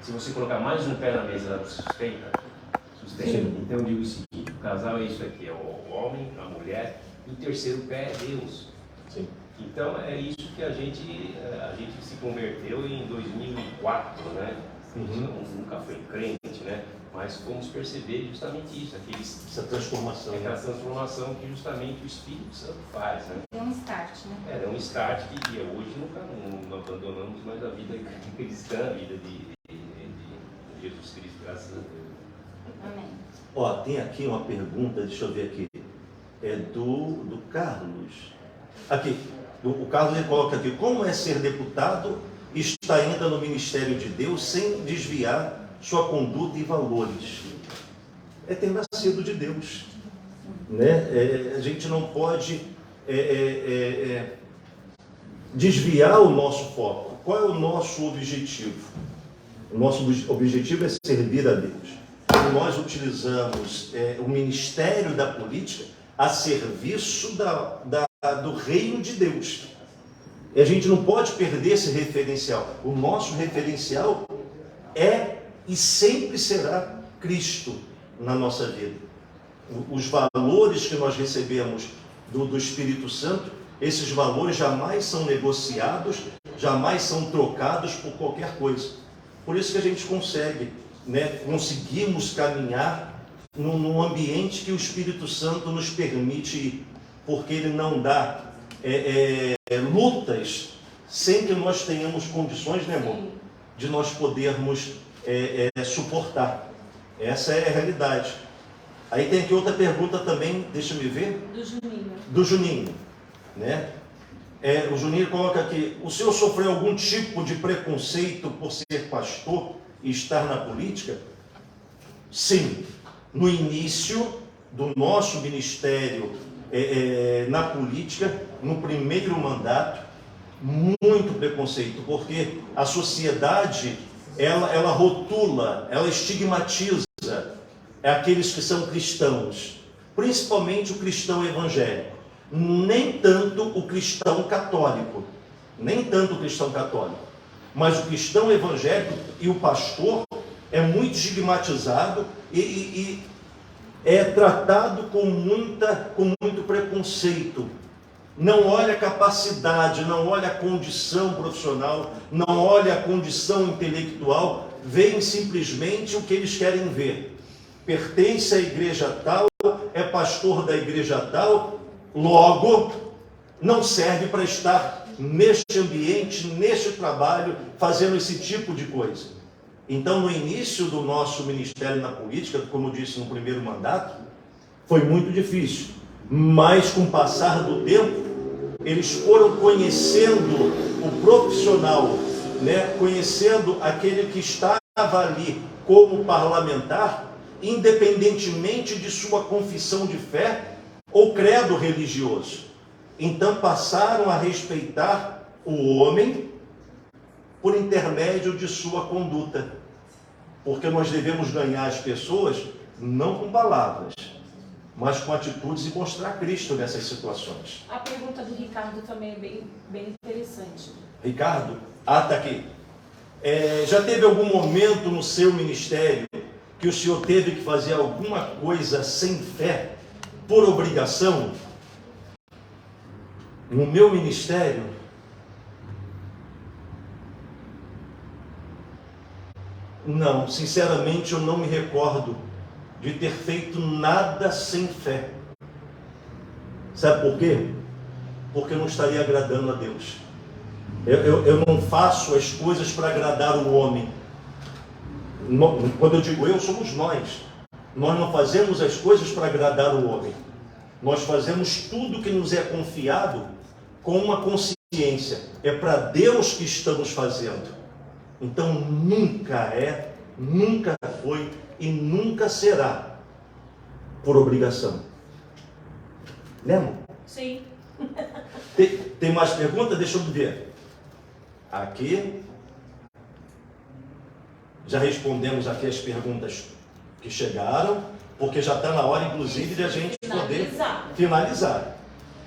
Se você colocar mais um pé na mesa, ela sustenta? Sustenta. Então eu digo o seguinte, o casal é isso aqui, é o homem, a mulher, e o terceiro pé é Deus. Sim. Então é isso que a gente se converteu em 2004, né? A gente nunca foi crente, né? Mas fomos perceber justamente isso, Essa transformação. aquela transformação que justamente o Espírito Santo faz, né? Deu um start, né? É um start que hoje não abandonamos mais a vida cristã, a vida de Jesus Cristo, graças a Deus. Amém. Ó, tem aqui uma pergunta, deixa eu ver aqui, é do Carlos. Aqui, o Carlos ele coloca aqui, como é ser deputado e estar ainda no ministério de Deus sem desviar sua conduta e valores? É ter nascido de Deus, né? A gente não pode desviar o nosso foco. Qual é o nosso objetivo? O nosso objetivo é servir a Deus. E nós utilizamos o ministério da política a serviço do reino de Deus. E a gente não pode perder esse referencial. O nosso referencial é e sempre será Cristo na nossa vida. Os valores que nós recebemos do Espírito Santo, esses valores jamais são negociados, jamais são trocados por qualquer coisa. Por isso que a gente consegue, né, conseguimos caminhar num ambiente que o Espírito Santo nos permite ir, porque ele não dá lutas sem que nós tenhamos condições, né, amor, de nós podermos suportar. Essa é a realidade. Aí tem aqui outra pergunta também, deixa eu ver. Do Juninho, né? O Juninho coloca aqui, o senhor sofreu algum tipo de preconceito por ser pastor e estar na política? Sim. No início do nosso ministério na política, no primeiro mandato, muito preconceito, porque a sociedade ela rotula, ela estigmatiza aqueles que são cristãos, principalmente o cristão evangélico, nem tanto o cristão católico, mas o cristão evangélico e o pastor, é muito estigmatizado e é tratado com muito preconceito. Não olha a capacidade, não olha a condição profissional, não olha a condição intelectual, veem simplesmente o que eles querem ver. Pertence à igreja tal, é pastor da igreja tal, logo não serve para estar neste ambiente, neste trabalho, fazendo esse tipo de coisa. Então, no início do nosso ministério na política, como eu disse no primeiro mandato, foi muito difícil. Mas, com o passar do tempo, eles foram conhecendo o profissional, né? Conhecendo aquele que estava ali como parlamentar, independentemente de sua confissão de fé ou credo religioso. Então, passaram a respeitar o homem por intermédio de sua conduta, porque nós devemos ganhar as pessoas não com palavras, mas com atitudes e mostrar Cristo nessas situações. A pergunta do Ricardo também é bem interessante. Ricardo, está aqui. Já teve algum momento no seu ministério que o senhor teve que fazer alguma coisa sem fé, por obrigação? No meu ministério, não, sinceramente eu não me recordo de ter feito nada sem fé. Sabe por quê? Porque eu não estaria agradando a Deus. Eu não faço as coisas para agradar o homem. Quando eu digo eu, somos nós. Nós não fazemos as coisas para agradar o homem. Nós fazemos tudo que nos é confiado com uma consciência. É para Deus que estamos fazendo. Então nunca foi e nunca será por obrigação. Lembra? Sim. Tem mais perguntas? Deixa eu ver. Aqui. Já respondemos aqui as perguntas que chegaram, porque já está na hora, inclusive, de a gente poder finalizar.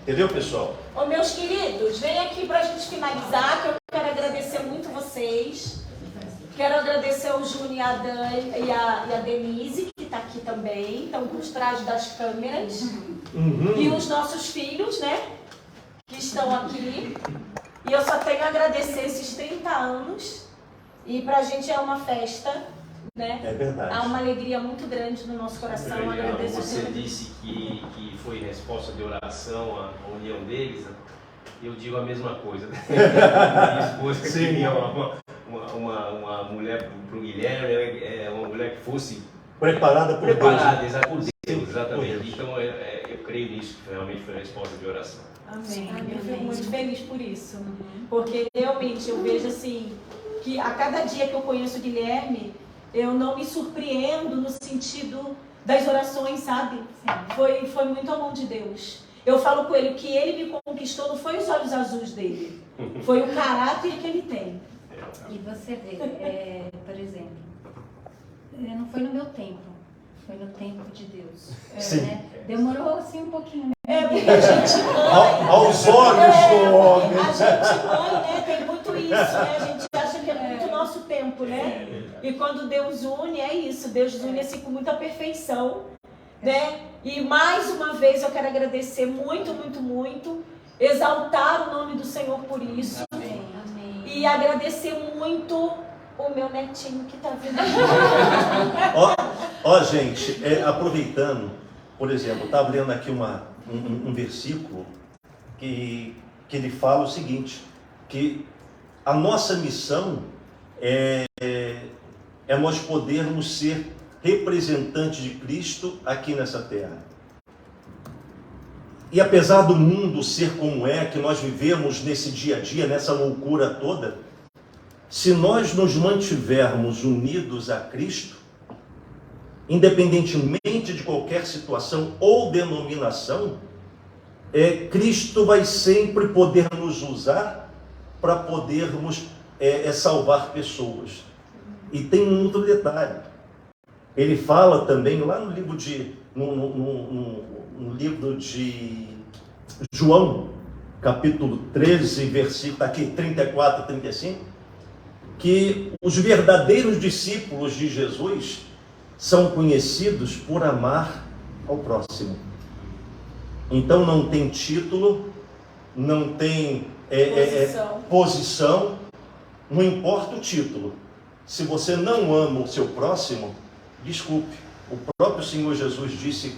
Entendeu, pessoal? Ô, meus queridos, vem aqui para a gente finalizar, que eu quero agradecer muito vocês. Quero agradecer o Júnior e a Dani e a Denise, que está aqui também, estão por trás das câmeras. E os nossos filhos, né, que estão aqui. E eu só tenho a agradecer esses 30 anos. E para a gente é uma festa, né? É verdade. Há uma alegria muito grande no nosso coração. Você disse que foi resposta de oração a união deles. Eu digo a mesma coisa. Minha esposa queria uma mulher para o Guilherme, uma mulher que fosse preparada por Deus, exatamente. Então eu creio nisso, que realmente foi a resposta de oração. Amém. Eu fico muito feliz por isso. Porque realmente eu vejo assim, que a cada dia que eu conheço o Guilherme, eu não me surpreendo no sentido das orações, sabe? Foi muito a mão de Deus. Eu falo com ele, o que ele me conquistou não foi os olhos azuis dele, foi o caráter que ele tem. E você vê, por exemplo, não foi no meu tempo, foi no tempo de Deus. Né? Demorou assim um pouquinho. Porque a gente mãe, aos olhos do homem. A gente mãe, né, tem muito isso, né? A gente acha que é muito nosso tempo, né? E quando Deus une, é isso, Deus une assim com muita perfeição, né? E mais uma vez eu quero agradecer muito, muito, muito, exaltar o nome do Senhor por isso. Amém. E agradecer muito o meu netinho que está vindo. Ó, gente, aproveitando, por exemplo, estava lendo aqui um versículo que ele fala o seguinte, que a nossa missão é nós podermos ser representantes de Cristo aqui nessa terra. E apesar do mundo ser como é, que nós vivemos nesse dia a dia, nessa loucura toda, se nós nos mantivermos unidos a Cristo, independentemente de qualquer situação ou denominação, Cristo vai sempre poder nos usar para podermos salvar pessoas. E tem um outro detalhe. Ele fala também lá no livro no livro de João, capítulo 13, versículo aqui 34 e 35, que os verdadeiros discípulos de Jesus são conhecidos por amar ao próximo. Então não tem título, não tem posição, não importa o título. Se você não ama o seu próximo, desculpe, o próprio Senhor Jesus disse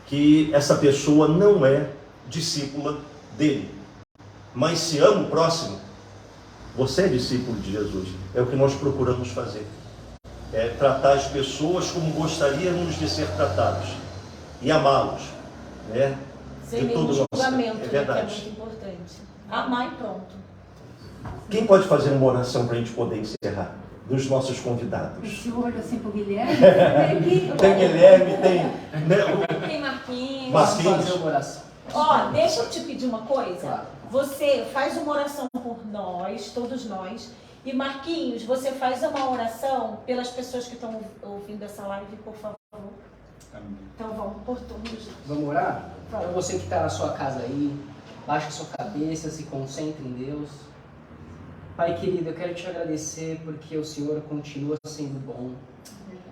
que essa pessoa não é discípula dele. Mas se ama o próximo, você é discípulo de Jesus. É o que nós procuramos fazer. É tratar as pessoas como gostaríamos de ser tratados. E amá-los. Né? Sem nenhum julgamento, é verdade. Que é muito importante. Amar e pronto. Quem pode fazer uma oração para a gente poder encerrar? Dos nossos convidados. O senhor, assim, pro Guilherme? Tem Guilherme, tem... Né? Tem Marquinhos. Posso fazer uma oração? Ó, deixa eu te pedir uma coisa. Claro. Você faz uma oração por nós, todos nós. E Marquinhos, você faz uma oração pelas pessoas que estão ouvindo essa live, por favor. Amém. Então vamos por todos. Vamos orar? Para você que está na sua casa aí, baixe a sua cabeça, se concentre em Deus. Pai querido, eu quero te agradecer porque o Senhor continua sendo bom.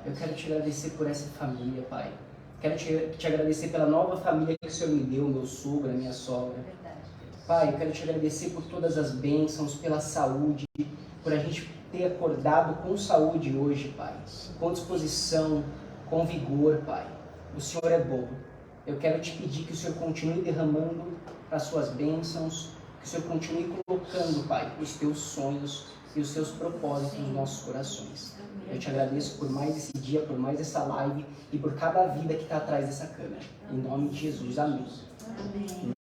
Eu quero te agradecer por essa família, Pai. Quero te agradecer pela nova família que o Senhor me deu, meu sogro, a minha sogra. Pai, eu quero te agradecer por todas as bênçãos, pela saúde, por a gente ter acordado com saúde hoje, Pai. Com disposição, com vigor, Pai. O Senhor é bom. Eu quero te pedir que o Senhor continue derramando as suas bênçãos, que o Senhor continue colocando, Pai, os teus sonhos e os teus propósitos nos nossos corações. Eu te agradeço por mais esse dia, por mais essa live e por cada vida que está atrás dessa câmera. Em nome de Jesus, amém.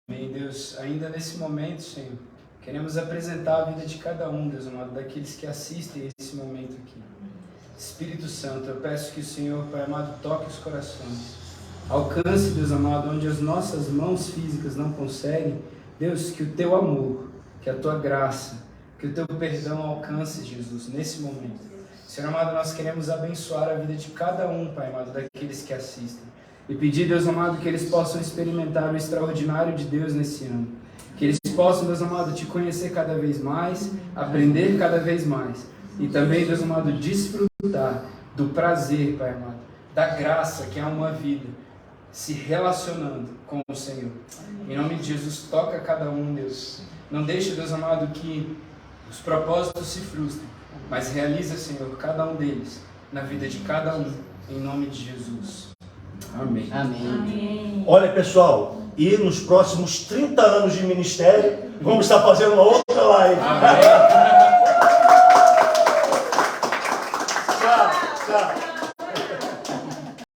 Amém, Deus. Ainda nesse momento, Senhor, queremos apresentar a vida de cada um, Deus amado, daqueles que assistem esse momento aqui. Espírito Santo, eu peço que o Senhor, Pai amado, toque os corações. Alcance, Deus amado, onde as nossas mãos físicas não conseguem. Deus, que o teu amor, que a tua graça, que o teu perdão alcance, Jesus, nesse momento. Senhor amado, nós queremos abençoar a vida de cada um, Pai amado, daqueles que assistem. E pedir, Deus amado, que eles possam experimentar o extraordinário de Deus nesse ano. Que eles possam, Deus amado, te conhecer cada vez mais, aprender cada vez mais. E também, Deus amado, desfrutar do prazer, Pai amado, da graça que é uma vida se relacionando com o Senhor. Em nome de Jesus, toca cada um, Deus. Não deixe, Deus amado, que os propósitos se frustrem, mas realiza, Senhor, cada um deles, na vida de cada um, em nome de Jesus. Amém. Amém. Olha, pessoal, e nos próximos 30 anos de ministério, vamos estar fazendo uma outra live. Amém.